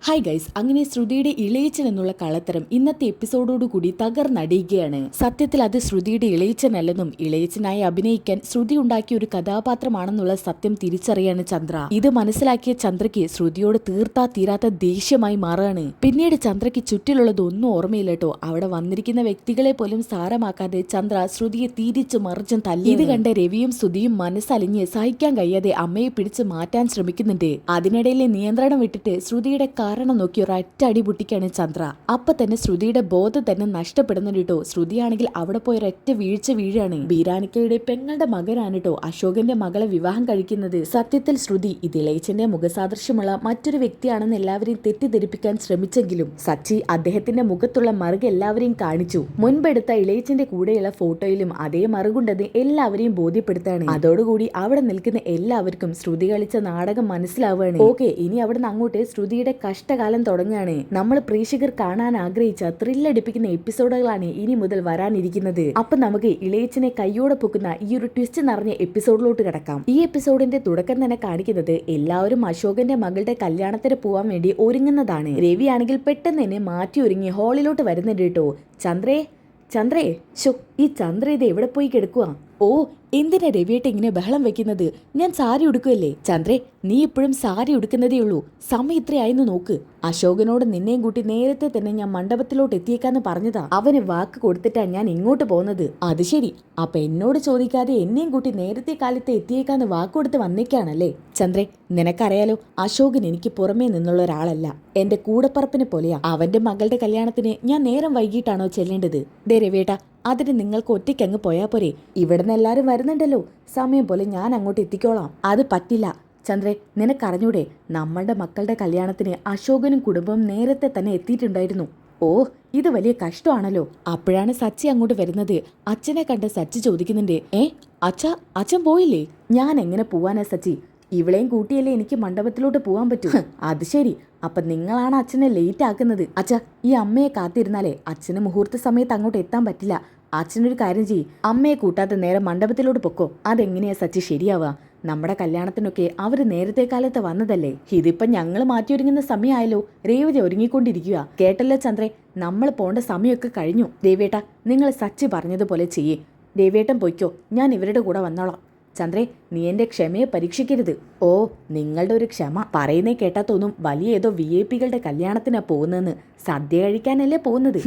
Hi guys, അങ്ങനെ ശ്രുതിയുടെ ഇളയച്ചൻ എന്നുള്ള കളത്തരം ഇന്നത്തെ എപ്പിസോഡോടുകൂടി തകർന്നടിയുകയാണ്. സത്യത്തിൽ അത് ശ്രുതിയുടെ ഇളയച്ചനല്ലെന്നും ഇളയച്ചനായി അഭിനയിക്കാൻ ശ്രുതി ഉണ്ടാക്കിയ ഒരു കഥാപാത്രമാണെന്നുള്ള സത്യം തിരിച്ചറിയാണ് ചന്ദ്ര. ഇത് മനസ്സിലാക്കിയ ചന്ദ്രയ്ക്ക് ശ്രുതിയോട് തീർത്താ തീരാത്ത ദേഷ്യമായി മാറുകയാണ്. പിന്നീട് ചന്ദ്രയ്ക്ക് ചുറ്റിലുള്ളതൊന്നും ഓർമ്മയില്ല കേട്ടോ. അവിടെ വന്നിരിക്കുന്ന വ്യക്തികളെ പോലും സാരമാക്കാതെ ചന്ദ്ര ശ്രുതിയെ തിരിച്ചു മറിച്ചും തല്ലി. ഇത് കണ്ട രവിയും ശ്രുതിയും മനസ്സലിഞ്ഞ് സഹിക്കാൻ കഴിയാതെ അമ്മയെ പിടിച്ച് മാറ്റാൻ ശ്രമിക്കുന്നുണ്ട്. അതിനിടയിലെ നിയന്ത്രണം വിട്ടിട്ട് ശ്രുതിയുടെ കാരണം നോക്കി ഒരൊറ്റ അടി പൊട്ടിക്കാണ് ചന്ദ്ര. അപ്പൊ തന്നെ ശ്രുതിയുടെ ബോധം തന്നെ നഷ്ടപ്പെടുന്നുണ്ട് കേട്ടോ. ശ്രുതിയാണെങ്കിൽ അവിടെ പോയി ഒരൊറ്റ വീഴാണ്. ബീരാനിക്കയുടെ പെങ്ങളുടെ മകനാണ് കേട്ടോ അശോകന്റെ മകളെ വിവാഹം കഴിക്കുന്നത്. സത്യത്തിൽ ശ്രുതി ഇത് ഇളയച്ചന്റെ മുഖസാദൃശ്യമുള്ള മറ്റൊരു വ്യക്തിയാണെന്ന് എല്ലാവരെയും തെറ്റിദ്ധരിപ്പിക്കാൻ ശ്രമിച്ചെങ്കിലും സച്ചി അദ്ദേഹത്തിന്റെ മുഖത്തുള്ള മറുക് എല്ലാവരെയും കാണിച്ചു. മുൻപെടുത്ത ഇളയച്ചന്റെ കൂടെയുള്ള ഫോട്ടോയിലും അതേ മറുകുണ്ടെന്ന് എല്ലാവരെയും ബോധ്യപ്പെടുത്താണ്. അതോടുകൂടി അവിടെ നിൽക്കുന്ന എല്ലാവർക്കും ശ്രുതി കളിച്ച നാടകം മനസ്സിലാവുകയാണ്. ഓക്കെ, ഇനി അവിടെ നിന്ന് അങ്ങോട്ട് ശ്രുതിയുടെ കഷ്ടകാലം തുടങ്ങുകയാണ്. നമ്മൾ പ്രേക്ഷകർ കാണാൻ ആഗ്രഹിച്ച ത്രില്ലടിപ്പിക്കുന്ന എപ്പിസോഡുകളാണ് ഇനി മുതൽ വരാനിരിക്കുന്നത്. അപ്പൊ നമുക്ക് ഇളയച്ചനെ കയ്യോടെ പൊക്കുന്ന ഈ ഒരു ട്വിസ്റ്റ് നിറഞ്ഞ എപ്പിസോഡിലോട്ട് കിടക്കാം. ഈ എപ്പിസോഡിന്റെ തുടക്കം തന്നെ കാണിക്കുന്നത് എല്ലാവരും അശോകന്റെ മകളുടെ കല്യാണത്തിന് പോവാൻ വേണ്ടി ഒരുങ്ങുന്നതാണ്. രവി ആണെങ്കിൽ പെട്ടെന്ന് തന്നെ മാറ്റി ഒരുങ്ങി ഹാളിലോട്ട് വരുന്നുണ്ട് കേട്ടോ. ചന്ദ്രേ ഈ ചന്ദ്ര ഇത് എവിടെ പോയി കിടക്കുക? ഓ, എന്തിനാ രവിയേട്ട് ഇങ്ങനെ ബഹളം വെക്കുന്നത്? ഞാൻ സാരി ഉടുക്കുകയല്ലേ. ചന്ദ്രേ, നീ ഇപ്പോഴും സാരി ഉടുക്കുന്നതേ ഉള്ളൂ. സമയം ഇത്രയായെന്ന് നോക്ക്. അശോകനോട് നിന്നെയും കൂട്ടി നേരത്തെ തന്നെ ഞാൻ മണ്ഡപത്തിലോട്ട് എത്തിയേക്കാന്ന് പറഞ്ഞതാ. അവന് വാക്ക് കൊടുത്തിട്ടാ ഞാൻ ഇങ്ങോട്ട് പോകുന്നത്. അത് ശരി, അപ്പൊ എന്നോട് ചോദിക്കാതെ എന്നെയും കൂട്ടി നേരത്തെ കാലത്ത് എത്തിയേക്കാന്ന് വാക്കുകൊടുത്ത് വന്നേക്കാണല്ലേ. ചന്ദ്രേ, നിനക്കറിയാലോ, അശോകൻ എനിക്ക് പുറമേ നിന്നുള്ള ഒരാളല്ല. എന്റെ കൂടപ്പറപ്പിനെ പോലെയാ. അവന്റെ മകളുടെ കല്യാണത്തിന് ഞാൻ നേരം വൈകിട്ടാണോ ചെല്ലേണ്ടത്? ദേ രവിയേട്ടാ, അതിന് നിങ്ങൾക്ക് ഒറ്റയ്ക്കങ്ങ് പോയാ പോരെ. ഇവിടുന്ന് എല്ലാരും വരുന്നുണ്ടല്ലോ, സമയം പോലെ ഞാൻ അങ്ങോട്ട് എത്തിക്കോളാം. അത് പറ്റില്ല ചന്ദ്രേ, നിനക്കറിഞ്ഞൂടെ, നമ്മളുടെ മക്കളുടെ കല്യാണത്തിന് അശോകനും കുടുംബവും നേരത്തെ തന്നെ എത്തിയിട്ടുണ്ടായിരുന്നു. ഓ, ഇത് വലിയ കഷ്ടമാണല്ലോ. അപ്പോഴാണ് സച്ചി അങ്ങോട്ട് വരുന്നത്. അച്ഛനെ കണ്ട് സച്ചി ചോദിക്കുന്നുണ്ട്, അച്ഛൻ പോയില്ലേ? ഞാൻ എങ്ങനെ പോവാനാ സച്ചി? ഇവളെയും കൂട്ടിയല്ലേ എനിക്ക് മണ്ഡപത്തിലോട്ട് പോവാൻ പറ്റൂ. അത് ശരി, അപ്പൊ നിങ്ങളാണ് അച്ഛനെ ലേറ്റ് ആക്കുന്നത്. ഈ അമ്മയെ കാത്തിരുന്നാലേ അച്ഛന് മുഹൂർത്ത സമയത്ത് അങ്ങോട്ട് എത്താൻ പറ്റില്ല. അച്ഛനൊരു കാര്യം ചെയ്യ്, അമ്മയെ കൂട്ടാതെ നേരെ മണ്ഡപത്തിലോട്ട് പൊക്കോ. അതെങ്ങനെയാ സച്ചി ശരിയാവുക? നമ്മുടെ കല്യാണത്തിനൊക്കെ അവര് നേരത്തെ കാലത്ത് വന്നതല്ലേ. ഇതിപ്പോ ഞങ്ങൾ മാറ്റി ഒരുങ്ങുന്ന സമയമായല്ലോ. രേവതി ഒരുങ്ങിക്കൊണ്ടിരിക്കുക. കേട്ടല്ലോ ചന്ദ്രേ, നമ്മൾ പോണ്ട സമയമൊക്കെ കഴിഞ്ഞു. രേവേട്ട, നിങ്ങൾ സച്ചി പറഞ്ഞതുപോലെ ചെയ്യേ. രേവേട്ടൻ പൊയ്ക്കോ, ഞാൻ ഇവരുടെ കൂടെ വന്നോളാം. ചന്ദ്രേ, നീ എന്റെ ക്ഷമയെ പരീക്ഷിക്കരുത്. ഓ, നിങ്ങളുടെ ഒരു ക്ഷമ പറയുന്നേ കേട്ടാ തോന്നും വലിയ ഏതോ VIP കളുടെ കല്യാണത്തിനാ പോകുന്നതെന്ന്. സദ്യ കഴിക്കാനല്ലേ പോകുന്നത്?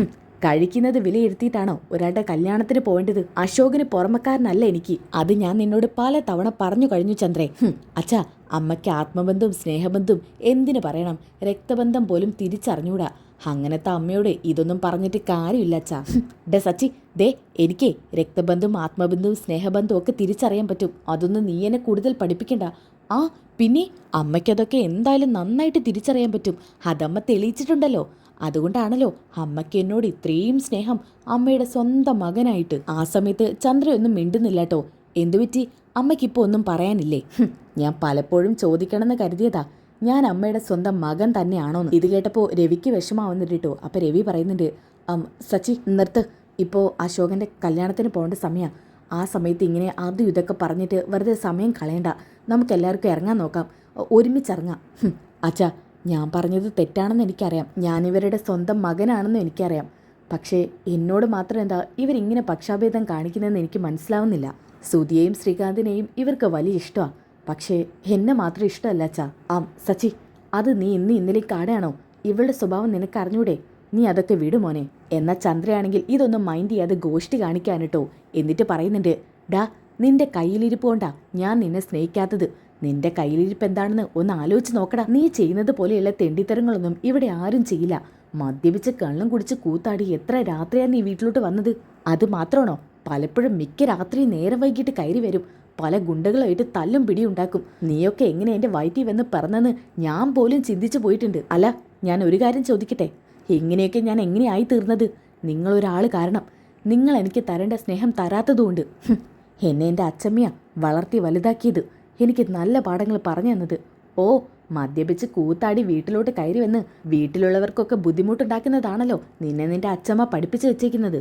കഴിക്കുന്നത് വിലയിരുത്തിയിട്ടാണോ ഒരാളുടെ കല്യാണത്തിന് പോവേണ്ടത്? അശോകന് പുറമക്കാരനല്ല എനിക്ക്. അത് ഞാൻ നിന്നോട് പല തവണ പറഞ്ഞു കഴിഞ്ഞു ചന്ദ്രേ. അമ്മയ്ക്ക് ആത്മബന്ധവും സ്നേഹബന്ധവും എന്തിനു പറയണം, രക്തബന്ധം പോലും തിരിച്ചറിഞ്ഞൂടാ. അങ്ങനത്തെ അമ്മയോട് ഇതൊന്നും പറഞ്ഞിട്ട് കാര്യമില്ല അച്ഛാ. സച്ചി, എനിക്ക് രക്തബന്ധവും ആത്മബന്ധവും സ്നേഹബന്ധവും ഒക്കെ തിരിച്ചറിയാൻ പറ്റും. അതൊന്നും നീ എന്നെ കൂടുതൽ പഠിപ്പിക്കണ്ട. പിന്നെ അമ്മയ്ക്കതൊക്കെ എന്തായാലും നന്നായിട്ട് തിരിച്ചറിയാൻ പറ്റും. അതമ്മ തെളിയിച്ചിട്ടുണ്ടല്ലോ. അതുകൊണ്ടാണല്ലോ അമ്മയ്ക്ക് എന്നോട് ഇത്രയും സ്നേഹം, അമ്മയുടെ സ്വന്തം മകനായിട്ട്. ആ സമയത്ത് ചന്ദ്രയൊന്നും മിണ്ടുന്നില്ല കേട്ടോ. എന്തുപറ്റി? അമ്മയ്ക്കിപ്പോൾ ഒന്നും പറയാനില്ലേ? ഞാൻ പലപ്പോഴും ചോദിക്കണമെന്ന് കരുതിയതാ, ഞാൻ അമ്മയുടെ സ്വന്തം മകൻ തന്നെയാണോന്ന്. ഇത് കേട്ടപ്പോൾ രവിക്ക് വിഷമാവുന്നുണ്ട് കേട്ടോ. അപ്പൊ രവി പറയുന്നുണ്ട്, സച്ചി നിർത്ത്, ഇപ്പോൾ അശോകന്റെ കല്യാണത്തിന് പോകേണ്ട സമയമാണ്. ആ സമയത്ത് ഇങ്ങനെ അതും ഇതൊക്കെ പറഞ്ഞിട്ട് വെറുതെ സമയം കളയണ്ട. നമുക്കെല്ലാവർക്കും ഇറങ്ങാൻ നോക്കാം, ഒരുമിച്ചിറങ്ങാം. അച്ഛാ, ഞാൻ പറഞ്ഞത് തെറ്റാണെന്ന് എനിക്കറിയാം. ഞാനിവരുടെ സ്വന്തം മകനാണെന്ന് എനിക്കറിയാം. പക്ഷേ എന്നോട് മാത്രം എന്താ ഇവരിങ്ങനെ പക്ഷാഭേദം കാണിക്കുന്നതെന്ന് എനിക്ക് മനസ്സിലാവുന്നില്ല. സുധിയെയും ശ്രീകാന്തിനെയും ഇവർക്ക് വലിയ ഇഷ്ടമാണ്. പക്ഷേ എന്നെ മാത്രം ഇഷ്ടമല്ല അച്ഛാ. സച്ചി, അത് നീ ഇന്നലെ കാണുകയാണോ? ഇവളുടെ സ്വഭാവം നിനക്ക് അറിഞ്ഞൂടെ? നീ അതൊക്കെ വിടുമോനെ. എന്നാൽ ചന്ദ്രയാണെങ്കിൽ ഇതൊന്നും മൈൻഡ് ചെയ്യാതെ ഗോഷ്ടി കാണിക്കാനിട്ടോ. എന്നിട്ട് പറയുന്നുണ്ട്, നിന്റെ കയ്യിലിരിപ്പ് കൊണ്ടാ ഞാൻ നിന്നെ സ്നേഹിക്കാത്തത്. നിന്റെ കയ്യിലിരിപ്പ് എന്താണെന്ന് ഒന്ന് ആലോചിച്ച് നോക്കടാ. നീ ചെയ്യുന്നത് പോലെയുള്ള തെണ്ടിത്തരങ്ങളൊന്നും ഇവിടെ ആരും ചെയ്യില്ല. മദ്യപിച്ച് കള്ളം കുടിച്ച് കൂത്താടി എത്ര രാത്രിയാണ് നീ വീട്ടിലോട്ട് വന്നത്? അത് മാത്രമാണോ? പലപ്പോഴും മിക്ക രാത്രി നേരം വൈകിട്ട് കയറി വരും. പല ഗുണ്ടകളായിട്ട് തല്ലും പിടിയുണ്ടാക്കും. നീയൊക്കെ എങ്ങനെ എൻ്റെ വയറ്റിൽ വന്ന് പറഞ്ഞെന്ന് ഞാൻ പോലും ചിന്തിച്ചു പോയിട്ടുണ്ട്. അല്ല, ഞാൻ ഒരു കാര്യം ചോദിക്കട്ടെ, എങ്ങനെയൊക്കെ ഞാൻ എങ്ങനെയായി തീർന്നത്? നിങ്ങളൊരാൾ കാരണം. നിങ്ങൾ എനിക്ക് തരേണ്ട സ്നേഹം തരാത്തതുകൊണ്ട്. എന്നെ എൻ്റെ അച്ചമ്മയാ വളർത്തി വലുതാക്കിയത്, എനിക്ക് നല്ല പാഠങ്ങൾ പറഞ്ഞു തന്നത്. മദ്യപിച്ച് കൂത്താടി വീട്ടിലോട്ട് കയറി വന്ന് വീട്ടിലുള്ളവർക്കൊക്കെ ബുദ്ധിമുട്ടുണ്ടാക്കുന്നതാണല്ലോ നിന്നെ നിന്റെ അച്ചമ്മ പഠിപ്പിച്ചു വെച്ചേക്കുന്നത്.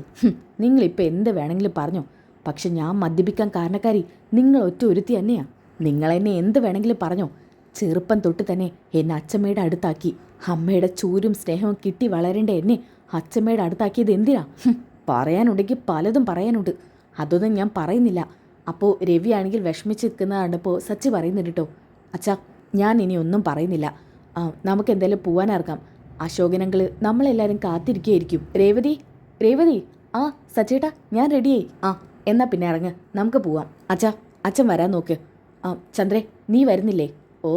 നിങ്ങളിപ്പോൾ എന്ത് വേണമെങ്കിലും പറഞ്ഞോ, പക്ഷെ ഞാൻ മദ്യപിക്കാൻ കാരണക്കാരി നിങ്ങൾ ഒറ്റ ഒരുത്തി തന്നെയാ. നിങ്ങളെന്നെ എന്ത് വേണമെങ്കിലും പറഞ്ഞോ. ചെറുപ്പം തൊട്ട് തന്നെ എന്നെ അച്ചമ്മയുടെ അടുത്താക്കി. അമ്മയുടെ ചൂരും സ്നേഹവും കിട്ടി വളരേണ്ട എന്നെ അച്ഛമ്മയുടെ അടുത്താക്കിയത് എന്തിനാ? പറയാനുണ്ടെങ്കിൽ പലതും പറയാനുണ്ട്, അതൊന്നും ഞാൻ പറയുന്നില്ല. അപ്പോൾ രവിയാണെങ്കിൽ വിഷമിച്ച് നിൽക്കുന്നത് കണ്ടപ്പോൾ സച്ചി പറയുന്നുണ്ട് കേട്ടോ. അച്ഛാ, ഞാൻ ഇനി ഒന്നും പറയുന്നില്ല. നമുക്ക് എന്തായാലും പോവാനിറങ്ങാം. അശോകനങ്ങൾ നമ്മളെല്ലാവരും കാത്തിരിക്കുകയായിരിക്കും. രേവതി, രേവതി. ആ സച്ചേട്ടാ, ഞാൻ റെഡിയായി. എന്നാൽ പിന്നെ ഇറങ്ങ്, നമുക്ക് പോവാം. അച്ഛാ, അച്ഛൻ വരാൻ നോക്ക്. ചന്ദ്രേ, നീ വരുന്നില്ലേ? ഓ,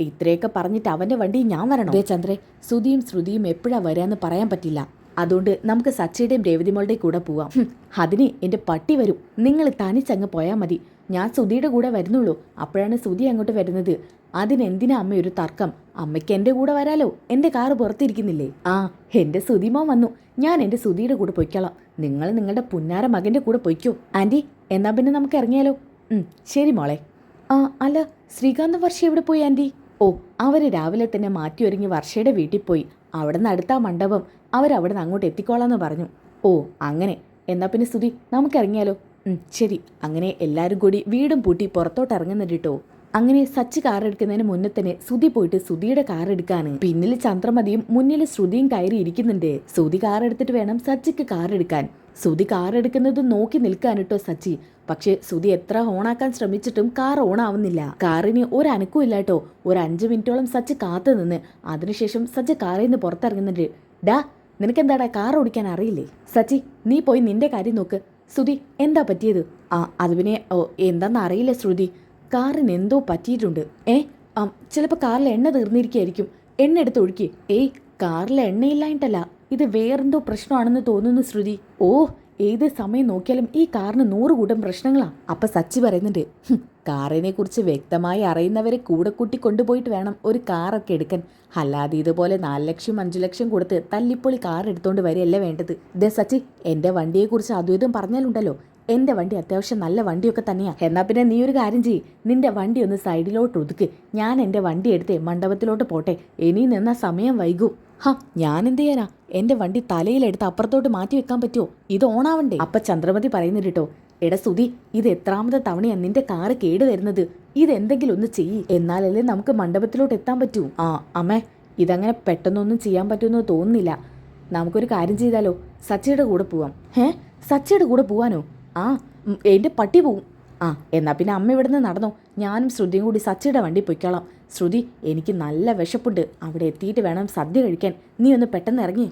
ഇത്രയൊക്കെ പറഞ്ഞിട്ട് അവൻ്റെ വണ്ടി ഞാൻ വരണോ? ചന്ദ്രേ, ശ്രുതിയും ശ്രുതിയും എപ്പോഴാണ് വരാമെന്ന് പറയാൻ പറ്റില്ല. അതുകൊണ്ട് നമുക്ക് സച്ചിയുടെയും രേവതിമോളുടെയും കൂടെ പോവാം. അതിന് എൻ്റെ പട്ടി വരും. നിങ്ങൾ തനിച്ചങ്ങ് പോയാൽ മതി. ഞാൻ ശ്രുതിയുടെ കൂടെ വരുന്നുള്ളൂ. അപ്പോഴാണ് ശ്രുതി അങ്ങോട്ട് വരുന്നത്. അതിനെന്തിനാ അമ്മ ഒരു തർക്കം? അമ്മയ്ക്ക് എൻ്റെ കൂടെ വരാലോ, എൻ്റെ കാറ് പുറത്തിരിക്കുന്നില്ലേ? എൻ്റെ ശ്രുതിമോൻ വന്നു. ഞാൻ എൻ്റെ ശ്രുതിയുടെ കൂടെ പൊയ്ക്കോളാം. നിങ്ങൾ നിങ്ങളുടെ പുന്നാര മകൻ്റെ കൂടെ പൊയ്ക്കോ. ആൻറ്റി, എന്നാൽ പിന്നെ നമുക്ക് ഇറങ്ങിയാലോ? ശരി മോളെ. അല്ല, ശ്രീകാന്ത് വർഷ എവിടെ പോയി ആൻറ്റി? ഓ, അവർ രാവിലെ തന്നെ മാറ്റി ഒരുങ്ങി വർഷയുടെ വീട്ടിൽ പോയി. അവിടെ നിന്ന് അടുത്ത മണ്ഡപം അവരവിടെ നിന്ന് അങ്ങോട്ട് എത്തിക്കോളാന്ന് പറഞ്ഞു. ഓ അങ്ങനെ, എന്നാൽ പിന്നെ ശ്രുതി നമുക്ക് ഇറങ്ങിയാലോ? ശരി. അങ്ങനെ എല്ലാവരും കൂടി വീടും പൂട്ടി പുറത്തോട്ട് ഇറങ്ങുന്നുണ്ട് കേട്ടോ. അങ്ങനെ സച്ചി കാർ എടുക്കുന്നതിന് മുന്നേ തന്നെ ശ്രുതി പോയിട്ട് ശ്രുതിയുടെ കാർ എടുക്കാന്. പിന്നിൽ ചന്ദ്രമതിയും മുന്നിൽ ശ്രുതിയും കയറി ഇരിക്കുന്നുണ്ട്. ശ്രുതി കാർ എടുത്തിട്ട് വേണം സച്ചിക്ക് കാർ എടുക്കാൻ. ശ്രുതി കാർ എടുക്കുന്നത് നോക്കി നിൽക്കാൻ കേട്ടോ സച്ചി. പക്ഷെ ശ്രുതി എത്ര ഓണാക്കാൻ ശ്രമിച്ചിട്ടും കാർ ഓണാവുന്നില്ല. കാറിന് ഒരനക്കും ഇല്ല കേട്ടോ. ഒരു 5 മിനിറ്റോളം സച്ചി കാത്തു നിന്ന്. അതിനുശേഷം സച്ചി കാറിൽ നിന്ന് പുറത്തിറങ്ങുന്നുണ്ട്. ഡാ, നിനക്കെന്താടാ കാർ ഓടിക്കാൻ അറിയില്ലേ? സച്ചി, നീ പോയി നിന്റെ കാര്യം നോക്ക്. ശ്രുതി, എന്താ പറ്റിയത്? അത് പിന്നെ എന്താണെന്ന് അറിയില്ല ശ്രുതി. കാറിന് എന്തോ പറ്റിയിട്ടുണ്ട്. ചിലപ്പോൾ കാറിൽ എണ്ണ തീർന്നിരിക്കുകയായിരിക്കും. എണ്ണ എടുത്ത് ഒഴുക്കി. കാറിൽ എണ്ണയില്ലായിട്ടല്ല, ഇത് വേറെന്തോ പ്രശ്നമാണെന്ന് തോന്നുന്നു ശ്രുതി. ഏത് സമയം നോക്കിയാലും ഈ കാറിന് 100 കൂട്ടം പ്രശ്നങ്ങളാ. അപ്പൊ സച്ചി പറയുന്നുണ്ട്, കാറിനെ കുറിച്ച് വ്യക്തമായി അറിയുന്നവരെ കൂടെ കൂട്ടി കൊണ്ടുപോയിട്ട് വേണം ഒരു കാറൊക്കെ എടുക്കാൻ. അല്ലാതെ ഇതുപോലെ 4 ലക്ഷം 5 ലക്ഷം കൊടുത്ത് തല്ലിപ്പൊളി കാർ എടുത്തോണ്ട് വരികയല്ല വേണ്ടത്. ഇതേ സച്ചി, എൻ്റെ വണ്ടിയെക്കുറിച്ച് അതും പറഞ്ഞാലുണ്ടല്ലോ, എൻ്റെ വണ്ടി അത്യാവശ്യം നല്ല വണ്ടിയൊക്കെ തന്നെയാ. എന്നാൽ പിന്നെ നീ ഒരു കാര്യം ചെയ്യ്, നിന്റെ വണ്ടി ഒന്ന് സൈഡിലോട്ട് ഒതുക്ക്. ഞാൻ എൻ്റെ വണ്ടി എടുത്തേ മണ്ഡപത്തിലോട്ട് പോട്ടെ. ഇനി നിന്ന സമയം വൈകും. ഞാൻ എന്ത് ചെയ്യാനാ? എൻ്റെ വണ്ടി തലയിലെടുത്ത് അപ്പുറത്തോട്ട് മാറ്റി വെക്കാൻ പറ്റുമോ? ഇത് ഓണാവണ്ടേ? അപ്പൊ ചന്ദ്രമതി പറയുന്നുണ്ട് കേട്ടോ. എടാ സുധി, ഇത് എത്രാമത്തെ തവണയാ നിന്റെ കാറ് കേട് വരുന്നത്? ഇതെന്തെങ്കിലും ഒന്ന് ചെയ്യ്, എന്നാലല്ലേ നമുക്ക് മണ്ഡപത്തിലോട്ട് എത്താൻ പറ്റൂ. അമ്മേ, ഇതങ്ങനെ പെട്ടെന്നൊന്നും ചെയ്യാൻ പറ്റുമെന്ന് തോന്നുന്നില്ല. നമുക്കൊരു കാര്യം ചെയ്താലോ? സച്ചിയുടെ കൂടെ പോവാം. സച്ചിയുടെ കൂടെ പോവാനോ? എൻ്റെ പട്ടി പോവും. എന്നാ പിന്നെ അമ്മ ഇവിടുന്ന് നടന്നോ. ഞാനും ശ്രുതിയും കൂടി സച്ചിയുടെ വണ്ടി പൊയ്ക്കോളാം. ശ്രുതി, എനിക്ക് നല്ല വിശപ്പുണ്ട്. അവിടെ എത്തിയിട്ട് വേണം സദ്യ കഴിക്കാൻ. നീ ഒന്ന് പെട്ടെന്ന് ഇറങ്ങി.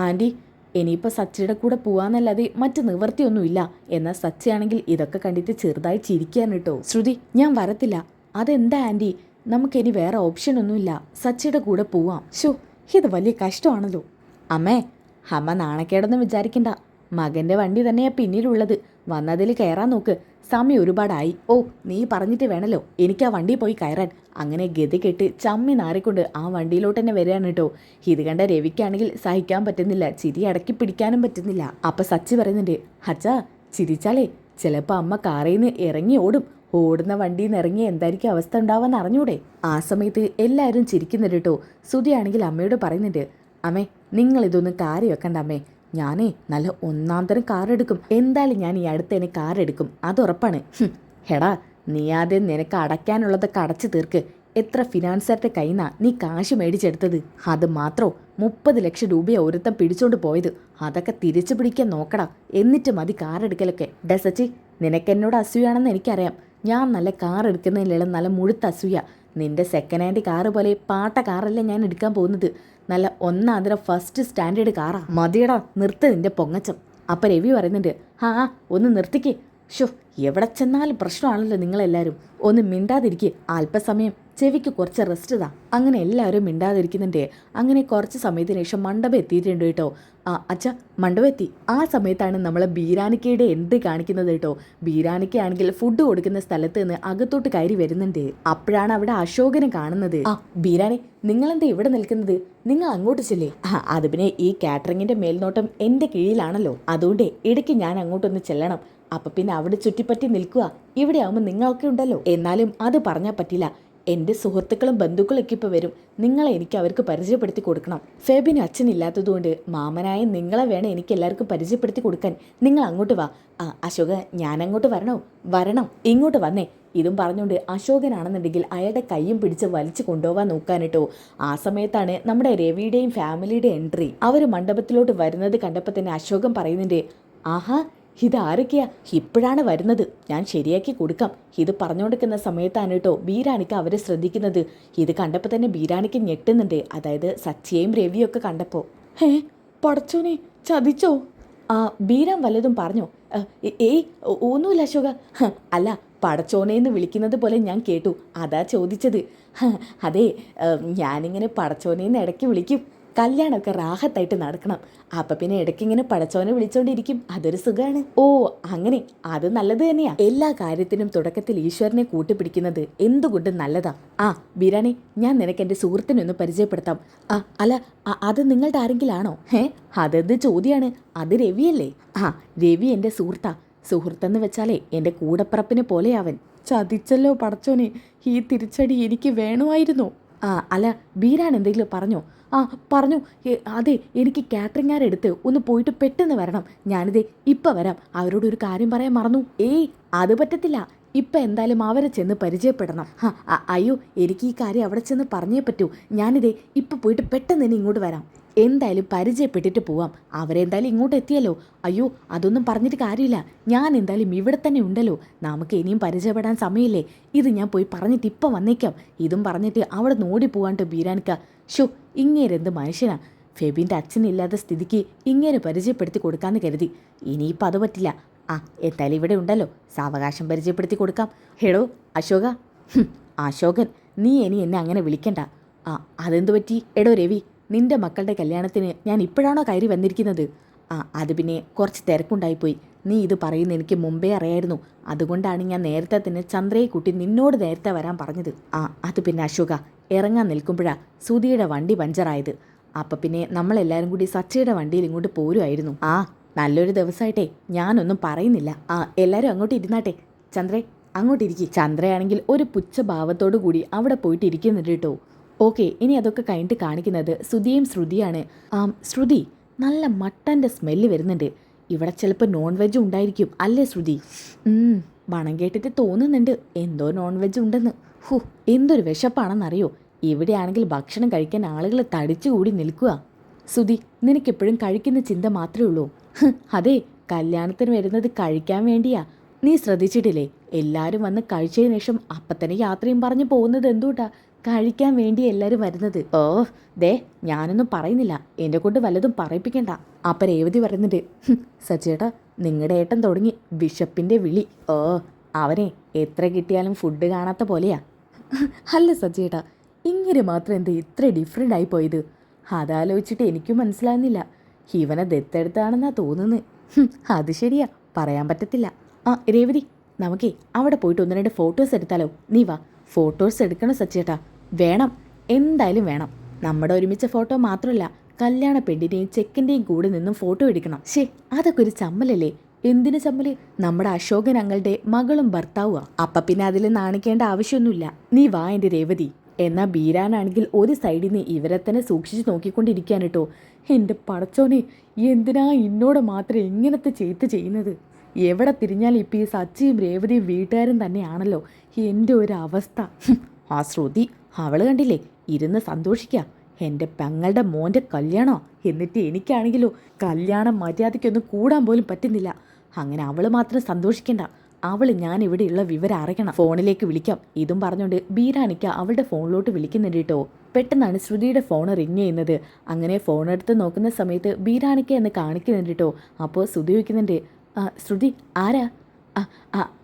ആൻറ്റി, ഇനിയിപ്പോൾ സച്ചിയുടെ കൂടെ പോവാന്നല്ലാതെ മറ്റ് നിവൃത്തിയൊന്നുമില്ല. എന്നാൽ സച്ചിയാണെങ്കിൽ ഇതൊക്കെ കണ്ടിട്ട് ചെറുതായി ചിരിക്കാൻ കേട്ടോ. ശ്രുതി, ഞാൻ വരത്തില്ല. അതെന്താ ആൻറ്റി? നമുക്കിനി വേറെ ഓപ്ഷനൊന്നുമില്ല. സച്ചിയുടെ കൂടെ പോവാം. ഇത് വലിയ കഷ്ടമാണല്ലോ. അമ്മ നാണക്കേടൊന്നും വിചാരിക്കണ്ട. മകൻ്റെ വണ്ടി തന്നെയാ പിന്നിലുള്ളത്. വന്നതിൽ കയറാൻ നോക്ക്. സമയം ഒരുപാടായി. നീ പറഞ്ഞിട്ട് വേണല്ലോ എനിക്ക് ആ വണ്ടി പോയി കയറാൻ. അങ്ങനെ ഗതി കെട്ട് ചമ്മി നാറിക്കൊണ്ട് ആ വണ്ടിയിലോട്ട് തന്നെ വരികയാണ് കേട്ടോ. ഇത് കണ്ട രവിക്കാണെങ്കിൽ സഹിക്കാൻ പറ്റുന്നില്ല. ചിരി അടക്കി പിടിക്കാനും പറ്റുന്നില്ല. അപ്പം സച്ചി പറയുന്നുണ്ട്, അച്ഛാ, ചിരിച്ചാലേ ചിലപ്പോൾ അമ്മ കാറിൽ നിന്ന് ഇറങ്ങി ഓടും. ഓടുന്ന വണ്ടിയിൽ നിന്ന് ഇറങ്ങി എന്തായിരിക്കും അവസ്ഥ ഉണ്ടാവാന്ന് അറിഞ്ഞൂടെ? ആ സമയത്ത് എല്ലാവരും ചിരിക്കുന്നുണ്ട് കേട്ടോ. ശ്രുതിയാണെങ്കിൽ അമ്മയോട് പറയുന്നുണ്ട്, അമ്മേ, നിങ്ങളിതൊന്നും കാര്യം വെക്കണ്ട അമ്മേ. ഞാനേ നല്ല 1-ാം തരം കാർ എടുക്കും. എന്തായാലും ഞാൻ ഈ അടുത്തന്നെ കാർ എടുക്കും, അത് ഉറപ്പാണ്. ഹെടാ, നീ ആദ്യം നിനക്ക് അടയ്ക്കാനുള്ളതൊക്കെ അടച്ചു തീർക്ക്. എത്ര ഫിനാൻസറുടെ കയ്യിൽ നിന്നാ നീ കാശ് മേടിച്ചെടുത്തത്? അത് മാത്രോ 30 ലക്ഷം രൂപയെ ഒരുത്തം പിടിച്ചോണ്ട് പോയത്. അതൊക്കെ തിരിച്ചു പിടിക്കാൻ നോക്കടാ. എന്നിട്ട് മതി കാർ എടുക്കലൊക്കെ. സച്ചി, നിനക്കെന്നോട് അസൂയാണെന്ന് എനിക്കറിയാം. ഞാൻ നല്ല കാർ എടുക്കുന്നതിലുള്ള നല്ല മുഴുത്ത അസൂയ. നിന്റെ സെക്കൻഡ് ഹാൻഡ് കാറ് പോലെ പാട്ട കാറല്ല ഞാൻ എടുക്കാൻ പോകുന്നത്. നല്ല 1-ാം തരം ഫസ്റ്റ് സ്റ്റാൻഡേർഡ് കാറാ. മതിയടാ, നിർത്ത് നിന്റെ പൊങ്ങച്ചം. അപ്പം രവി പറയുന്നുണ്ട്, ഒന്ന് നിർത്തിക്കേ. എവിടെ ചെന്നാലും പ്രശ്നമാണല്ലോ നിങ്ങളെല്ലാവരും. ഒന്ന് മിണ്ടാതിരിക്കുക. അല്പസമയം ചെവിക്ക് കുറച്ച് റെസ്റ്റ് താ. അങ്ങനെ എല്ലാവരും മിണ്ടാതിരിക്കുന്നുണ്ട്. അങ്ങനെ കുറച്ച് സമയത്തിന് ശേഷം മണ്ഡപം എത്തിയിട്ടുണ്ട് കേട്ടോ. അച്ഛാ, മണ്ഡപം എത്തി. ആ സമയത്താണ് നമ്മളെ ബീരാനിക്കയുടെ എൻട്രി കാണിക്കുന്നത് കേട്ടോ. ബീരാനിക്കയാണെങ്കിൽ ഫുഡ് കൊടുക്കുന്ന സ്ഥലത്ത് നിന്ന് അകത്തോട്ട് കയറി വരുന്നുണ്ട്. അപ്പോഴാണ് അവിടെ അശോകനെ കാണുന്നത്. ബീരാനി, നിങ്ങളെന്താ ഇവിടെ നിൽക്കുന്നത്? നിങ്ങൾ അങ്ങോട്ട് ചെല്ലേ. അത് പിന്നെ ഈ കാറ്ററിങ്ങിന്റെ മേൽനോട്ടം എൻ്റെ കീഴിലാണല്ലോ. അതുകൊണ്ട് ഇടയ്ക്ക് ഞാൻ അങ്ങോട്ടൊന്ന് ചെല്ലണം. അപ്പം പിന്നെ അവിടെ ചുറ്റിപ്പറ്റി നിൽക്കുക. ഇവിടെ ആവുമ്പോൾ നിങ്ങളൊക്കെ ഉണ്ടല്ലോ. എന്നാലും അത് പറഞ്ഞാൽ പറ്റില്ല. എൻ്റെ സുഹൃത്തുക്കളും ബന്ധുക്കളൊക്കെ ഇപ്പോൾ വരും. നിങ്ങളെ എനിക്ക് അവർക്ക് പരിചയപ്പെടുത്തി കൊടുക്കണം. ഫെബിന് അച്ഛനില്ലാത്തതുകൊണ്ട് മാമനായ നിങ്ങളെ വേണം എനിക്ക് എല്ലാവർക്കും പരിചയപ്പെടുത്തി കൊടുക്കാൻ. നിങ്ങൾ അങ്ങോട്ട് വാ. അശോക, ഞാൻ അങ്ങോട്ട് വരണോ? വരണം. ഇങ്ങോട്ട് വന്നേ. ഇതും പറഞ്ഞുകൊണ്ട് അശോകനാണെന്നുണ്ടെങ്കിൽ അയാളുടെ കൈയും പിടിച്ച് വലിച്ചു കൊണ്ടുപോകാൻ നോക്കാൻ കേട്ടോ. ആ സമയത്താണ് നമ്മുടെ രവിയുടെയും ഫാമിലിയുടെ എൻട്രി. അവർ മണ്ഡപത്തിലോട്ട് വരുന്നത് കണ്ടപ്പോൾ തന്നെ അശോകൻ പറയുന്നുണ്ട്, ആഹാ ഇതാരൊക്കെയാ, ഇപ്പോഴാണ് വരുന്നത്, ഞാൻ ശരിയാക്കി കൊടുക്കാം. ഇത് പറഞ്ഞുകൊടുക്കുന്ന സമയത്താണ് കേട്ടോ ബീരാണിക്ക് അവരെ ശ്രദ്ധിക്കുന്നത്. ഇത് കണ്ടപ്പോൾ തന്നെ ബീരാണിക്ക് ഞെട്ടുന്നുണ്ട്, അതായത് സച്ചിയെയും രവിയും ഒക്കെ കണ്ടപ്പോൾ. പടച്ചോനെ ചതിച്ചോ? ബീരാൻ വല്ലതും പറഞ്ഞോ? ഏയ് ഒന്നുമില്ല അശോക. അല്ല, പടച്ചോനെന്ന് വിളിക്കുന്നത് പോലെ ഞാൻ കേട്ടു, അതാ ചോദിച്ചത്. അതെ, ഞാനിങ്ങനെ പടച്ചോനേന്ന് ഇടയ്ക്ക് വിളിക്കും. കല്യാണമൊക്കെ റാഹത്തായിട്ട് നടക്കണം. അപ്പം പിന്നെ ഇടയ്ക്കിങ്ങനെ പടച്ചോനെ വിളിച്ചോണ്ടിരിക്കും, അതൊരു സുഖമാണ്. ഓ അങ്ങനെ, അത് നല്ലത് തന്നെയാ. എല്ലാ കാര്യത്തിനും തുടക്കത്തിൽ ഈശ്വരനെ കൂട്ടിപ്പിടിക്കുന്നത് എന്തുകൊണ്ടും നല്ലതാ. ബീരാനെ, ഞാൻ നിനക്ക് എൻ്റെ സുഹൃത്തിനൊന്ന് പരിചയപ്പെടുത്താം. അല്ല, അത് നിങ്ങളുടെ ആരെങ്കിലും ആണോ? അതെന്ത് ചോദ്യമാണ്? അത് രവിയല്ലേ? രവി എൻ്റെ സുഹൃത്താ. സുഹൃത്തെന്ന് വെച്ചാലേ എൻ്റെ കൂടപ്പിറപ്പിനെ പോലെയാവൻ. ചതിച്ചല്ലോ പടച്ചോനെ, ഈ തിരിച്ചടി എനിക്ക് വേണമായിരുന്നു. അല്ല, ബീരാൻ എന്തെങ്കിലും പറഞ്ഞോ? പറഞ്ഞു. അതെ, എനിക്ക് കാറ്ററിംഗുകാരെടുത്ത് ഒന്ന് പോയിട്ട് പെട്ടെന്ന് വരണം. ഞാനിതേ ഇപ്പം വരാം. അവരോടൊരു കാര്യം പറയാൻ മറന്നു. അത് പറ്റത്തില്ല. ഇപ്പം എന്തായാലും അവരെ ചെന്ന് പരിചയപ്പെടണം. അയ്യോ, എനിക്ക് ഈ കാര്യം അവിടെ ചെന്ന് പറഞ്ഞേ പറ്റൂ. ഞാനിതേ ഇപ്പം പോയിട്ട് പെട്ടെന്ന് തന്നെ ഇങ്ങോട്ട് വരാം. എന്തായാലും പരിചയപ്പെട്ടിട്ട് പോവാം. അവരെന്തായാലും ഇങ്ങോട്ട് എത്തിയല്ലോ. അയ്യോ, അതൊന്നും പറഞ്ഞിട്ട് കാര്യമില്ല. ഞാൻ എന്തായാലും ഇവിടെ തന്നെ ഉണ്ടല്ലോ. നമുക്ക് ഇനിയും പരിചയപ്പെടാൻ സമയമില്ലേ. ഇത് ഞാൻ പോയി പറഞ്ഞിട്ട് ഇപ്പം വന്നേക്കാം. ഇതും പറഞ്ഞിട്ട് അവിടെ നോടി പോവാണ്ട് ബീരാനിക്ക. ഇങ്ങേരെന്ത് മനുഷ്യനാ. ഫെബിൻ്റെ അച്ഛനില്ലാത്ത സ്ഥിതിക്ക് ഇങ്ങേരെ പരിചയപ്പെടുത്തി കൊടുക്കാമെന്ന് കരുതി. ഇനിയിപ്പോൾ അത് പറ്റില്ല. എന്തായാലും ഇവിടെ ഉണ്ടല്ലോ, സാവകാശം പരിചയപ്പെടുത്തി കൊടുക്കാം. ഹെടോ അശോക. അശോകൻ, നീ ഇനി എന്നെ അങ്ങനെ വിളിക്കണ്ട. അതെന്തു പറ്റി? എടോ രവി, നിന്റെ മക്കളുടെ കല്യാണത്തിന് ഞാൻ ഇപ്പോഴാണോ കയറി വന്നിരിക്കുന്നത്? അത് പിന്നെ കുറച്ച് തിരക്കുണ്ടായിപ്പോയി. നീ ഇത് പറയുന്ന എനിക്ക് മുമ്പേ അറിയായിരുന്നു. അതുകൊണ്ടാണ് ഞാൻ നേരത്തെ തന്നെ ചന്ദ്രയെ കൂട്ടി നിന്നോട് നേരത്തെ വരാൻ പറഞ്ഞത്. അത് പിന്നെ അശോക, ഇറങ്ങാൻ നിൽക്കുമ്പോഴാണ് സുധിയുടെ വണ്ടി പഞ്ചറായത്. അപ്പം പിന്നെ നമ്മളെല്ലാവരും കൂടി സച്ചിയുടെ വണ്ടിയിൽ ഇങ്ങോട്ട് പോരുമായിരുന്നു. നല്ലൊരു ദിവസമായിട്ടേ ഞാനൊന്നും പറയുന്നില്ല. എല്ലാവരും അങ്ങോട്ട് ഇരുന്നാട്ടെ. ചന്ദ്രേ, അങ്ങോട്ടിരിക്കും. ചന്ദ്രയാണെങ്കിൽ ഒരു പുച്ഛഭാവത്തോടു കൂടി അവിടെ പോയിട്ട് ഇരിക്കുന്നുണ്ട് കേട്ടോ. ഓക്കെ, ഇനി അതൊക്കെ കഴിഞ്ഞിട്ട് കാണിക്കുന്നത് ശ്രുതിയും ശ്രുതിയാണ്. ശ്രുതി, നല്ല മട്ടൻ്റെ സ്മെല്ല് വരുന്നുണ്ട്. ഇവിടെ ചിലപ്പോൾ നോൺ വെജ് ഉണ്ടായിരിക്കും അല്ലേ ശ്രുതി? മണം കേട്ടിട്ട് തോന്നുന്നുണ്ട് എന്തോ നോൺ വെജ് ഉണ്ടെന്ന്. എന്തൊരു വിശപ്പാണെന്നറിയോ. ഇവിടെയാണെങ്കിൽ ഭക്ഷണം കഴിക്കാൻ ആളുകൾ തടിച്ചുകൂടി നിൽക്കുക. ശ്രുതി, നിനക്കെപ്പോഴും കഴിക്കുന്ന ചിന്ത മാത്രമേ ഉള്ളൂ. അതെ, കല്യാണത്തിന് വരുന്നത് കഴിക്കാൻ വേണ്ടിയാ. നീ ശ്രദ്ധിച്ചിട്ടില്ലേ? എല്ലാവരും വന്ന് കഴിച്ചതിന് ശേഷം അപ്പം തന്നെ യാത്രയും പറഞ്ഞു പോകുന്നത് എന്തുകൊണ്ടാ? കഴിക്കാൻ വേണ്ടി എല്ലാവരും വരുന്നത്. ദേ, ഞാനൊന്നും പറയുന്നില്ല, എന്നെ കൊണ്ട് വല്ലതും പറയിപ്പിക്കണ്ട. അപ്പം രേവതി പറയുന്നുണ്ട്, സച്ചേട്ടാ, നിങ്ങളുടെ ഏട്ടൻ തുടങ്ങി വിശപ്പിൻ്റെ വിളി. അവനെ എത്ര കിട്ടിയാലും ഫുഡ് കാണാത്ത പോലെയാ. അല്ല സച്ചേട്ടാ, ഇങ്ങനെ മാത്രം എന്താ ഇത്ര ഡിഫറെൻ്റ് ആയി പോയത്? അതാലോചിച്ചിട്ട് എനിക്കും മനസ്സിലാകുന്നില്ല. ഇവനെ ദത്തെടുത്താണെന്നാ തോന്നുന്നത്. അത് ശരിയാ, പറയാൻ പറ്റത്തില്ല. രേവതി, നമുക്കേ അവിടെ പോയിട്ട് 1-2 ഫോട്ടോസ് എടുത്താലോ? നീ വാ. ഫോട്ടോസ് എടുക്കണം സച്ചേട്ടാ. വേണം, എന്തായാലും വേണം. നമ്മുടെ ഒരുമിച്ച ഫോട്ടോ മാത്രമല്ല, കല്യാണ പെണ്ണിൻ്റെയും ചെക്കൻ്റെയും കൂടെ നിന്നും ഫോട്ടോ എടുക്കണം. അതൊക്കെ ഒരു ചമ്മലല്ലേ? എന്തിനു ചമ്മല്? നമ്മുടെ അശോകൻ അങ്ങളുടെ മകളും ഭർത്താവുക. അപ്പം പിന്നെ അതിൽ നാണിക്കേണ്ട ആവശ്യമൊന്നുമില്ല. നീ വാ എൻ്റെ രേവതി. എന്നാൽ ബീരാനാണെങ്കിൽ ഒരു സൈഡിൽ നിന്ന് ഇവരെ തന്നെ സൂക്ഷിച്ച് നോക്കിക്കൊണ്ടിരിക്കാൻ കേട്ടോ. എൻ്റെ പടച്ചോനെ, എന്തിനാ എന്നോട് മാത്രം ഇങ്ങനത്തെ ചെയ്യുന്നത്? എവിടെ തിരിഞ്ഞാലും ഇപ്പം ഈ സച്ചിയും രേവതിയും വീട്ടുകാരും തന്നെയാണല്ലോ. എൻ്റെ ഒരു അവസ്ഥ. ആ ശ്രുതി, അവൾ കണ്ടില്ലേ, ഇരുന്ന് സന്തോഷിക്കുക. എൻ്റെ പെങ്ങളുടെ മോൻ്റെ കല്യാണോ? എന്നിട്ട് എനിക്കാണെങ്കിലോ കല്യാണം മര്യാദയ്ക്കൊന്നും കൂടാൻ പോലും പറ്റുന്നില്ല. അങ്ങനെ അവൾ മാത്രം സന്തോഷിക്കണ്ട. അവൾ ഞാൻ ഇവിടെയുള്ള വിവരം അറിയണം. ഫോണിലേക്ക് വിളിക്കാം. ഇതും പറഞ്ഞുകൊണ്ട് ബീരാനിക്ക അവളുടെ ഫോണിലോട്ട് വിളിക്കുന്നുണ്ട് കേട്ടോ. പെട്ടെന്നാണ് ശ്രുതിയുടെ ഫോൺ റിങ് ചെയ്യുന്നത്. അങ്ങനെ ഫോൺ എടുത്ത് നോക്കുന്ന സമയത്ത് ബീരാനിക്ക എന്ന് കാണിക്കുന്നുണ്ട് കേട്ടോ. അപ്പോൾ ശ്രുതി വയ്ക്കുന്നുണ്ട്. ശ്രുതി, ആരാ?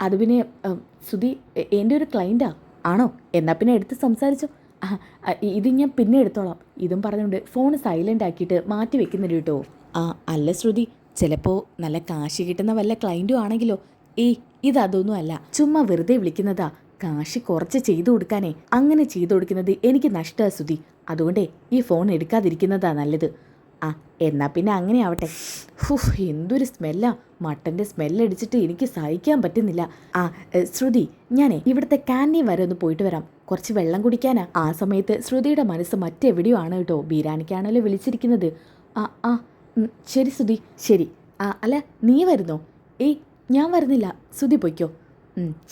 അത് പിന്നെ ശ്രുതി, എൻ്റെ ഒരു ക്ലയൻറ്റാ. ആണോ? എന്നാൽ പിന്നെ എടുത്ത് സംസാരിച്ചോ. ഇത് ഞാൻ പിന്നെ എടുത്തോളാം. ഇതും പറഞ്ഞുകൊണ്ട് ഫോൺ സൈലൻ്റ് ആക്കിയിട്ട് മാറ്റി വെക്കുന്നുണ്ട് കേട്ടോ. അല്ല ശ്രുതി, ചിലപ്പോൾ നല്ല കാശ് കിട്ടുന്ന വല്ല ക്ലയൻറ്റും ആണെങ്കിലോ? ഇതൊന്നും അല്ല, ചുമ്മാ വെറുതെ വിളിക്കുന്നതാ. കാശ് കുറച്ച് ചെയ്തു കൊടുക്കാനേ. അങ്ങനെ ചെയ്തു കൊടുക്കുന്നത് എനിക്ക് നഷ്ടമാണ് ശ്രുതി. അതുകൊണ്ടേ ഈ ഫോൺ എടുക്കാതിരിക്കുന്നതാ നല്ലത്. എന്നാൽ പിന്നെ അങ്ങനെ ആവട്ടെ. എന്തൊരു സ്മെല്ലാ. മട്ടൻ്റെ സ്മെല്ലടിച്ചിട്ട് എനിക്ക് സഹിക്കാൻ പറ്റുന്നില്ല. ശ്രുതി, ഞാനേ ഇവിടുത്തെ ക്യാൻറ്റീൻ വരെ ഒന്ന് പോയിട്ട് വരാം. കുറച്ച് വെള്ളം കുടിക്കാനാ. ആ സമയത്ത് ശ്രുതിയുടെ മനസ്സ് മറ്റെവിടെയോ ആണ് കേട്ടോ. ബീരാനിക്കാണല്ലോ വിളിച്ചിരിക്കുന്നത്. ശരി ശ്രുതി, ശരി. അല്ല, നീ വരുന്നോ? ഞാൻ വരുന്നില്ല. ശ്രുതി പൊയ്ക്കോ.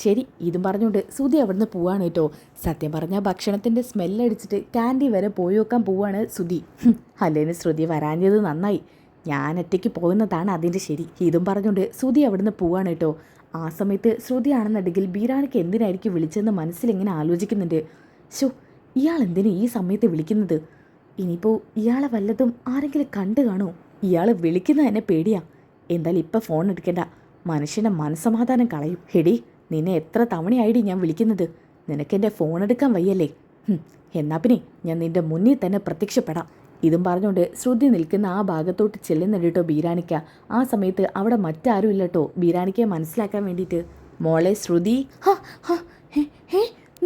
ശരി ഇതും പറഞ്ഞുകൊണ്ട് ശ്രുതി അവിടുന്ന് പോവാണ് കേട്ടോ. സത്യം പറഞ്ഞാൽ ഭക്ഷണത്തിൻ്റെ സ്മെല്ലടിച്ചിട്ട് ക്യാൻറ്റീൻ വരെ പോയി നോക്കാൻ പോവാണ് ശ്രുതി. അല്ലേന് ശ്രുതി വരാഞ്ഞത് നന്നായി, ഞാൻ ഒറ്റയ്ക്ക് പോകുന്നതാണ് അതിൻ്റെ ശരി. ഇതും പറഞ്ഞുകൊണ്ട് ശ്രുതി അവിടുന്ന് പോവാണ് കേട്ടോ. ആ സമയത്ത് ശ്രുതിയാണെന്നുണ്ടെങ്കിൽ ബീരാണിക്ക് എന്തിനായിരിക്കും വിളിച്ചതെന്ന് മനസ്സിലിങ്ങനെ ആലോചിക്കുന്നുണ്ട്. ശോ, ഇയാൾ എന്തിനാ ഈ സമയത്ത് വിളിക്കുന്നത്? ഇനിയിപ്പോൾ ഇയാളെ വല്ലതും ആരെങ്കിലും കണ്ടു കാണുമോ? ഇയാൾ വിളിക്കുന്നത് തന്നെ പേടിയാ. എന്തായാലും ഇപ്പം ഫോൺ എടുക്കണ്ട, മനുഷ്യൻ്റെ മനസ്സമാധാനം കളയും. ഹെടി, നിന്നെ എത്ര തവണയായിട്ട് ഞാൻ വിളിക്കുന്നത്, നിനക്കെൻ്റെ ഫോൺ എടുക്കാൻ വയ്യല്ലേ? എന്നാ പിന്നെ ഞാൻ നിൻ്റെ മുന്നിൽ തന്നെ പ്രത്യക്ഷപ്പെടാം. ഇതും പറഞ്ഞുകൊണ്ട് ശ്രുതി നിൽക്കുന്ന ആ ഭാഗത്തോട്ട് ചെല്ലുന്നുണ്ട് കേട്ടോ ബീരാനിക്ക. ആ സമയത്ത് അവിടെ മറ്റാരും ഇല്ല കേട്ടോ ബീരാനിക്കയെ മനസ്സിലാക്കാൻ വേണ്ടിയിട്ട്. മോളെ ശ്രുതി.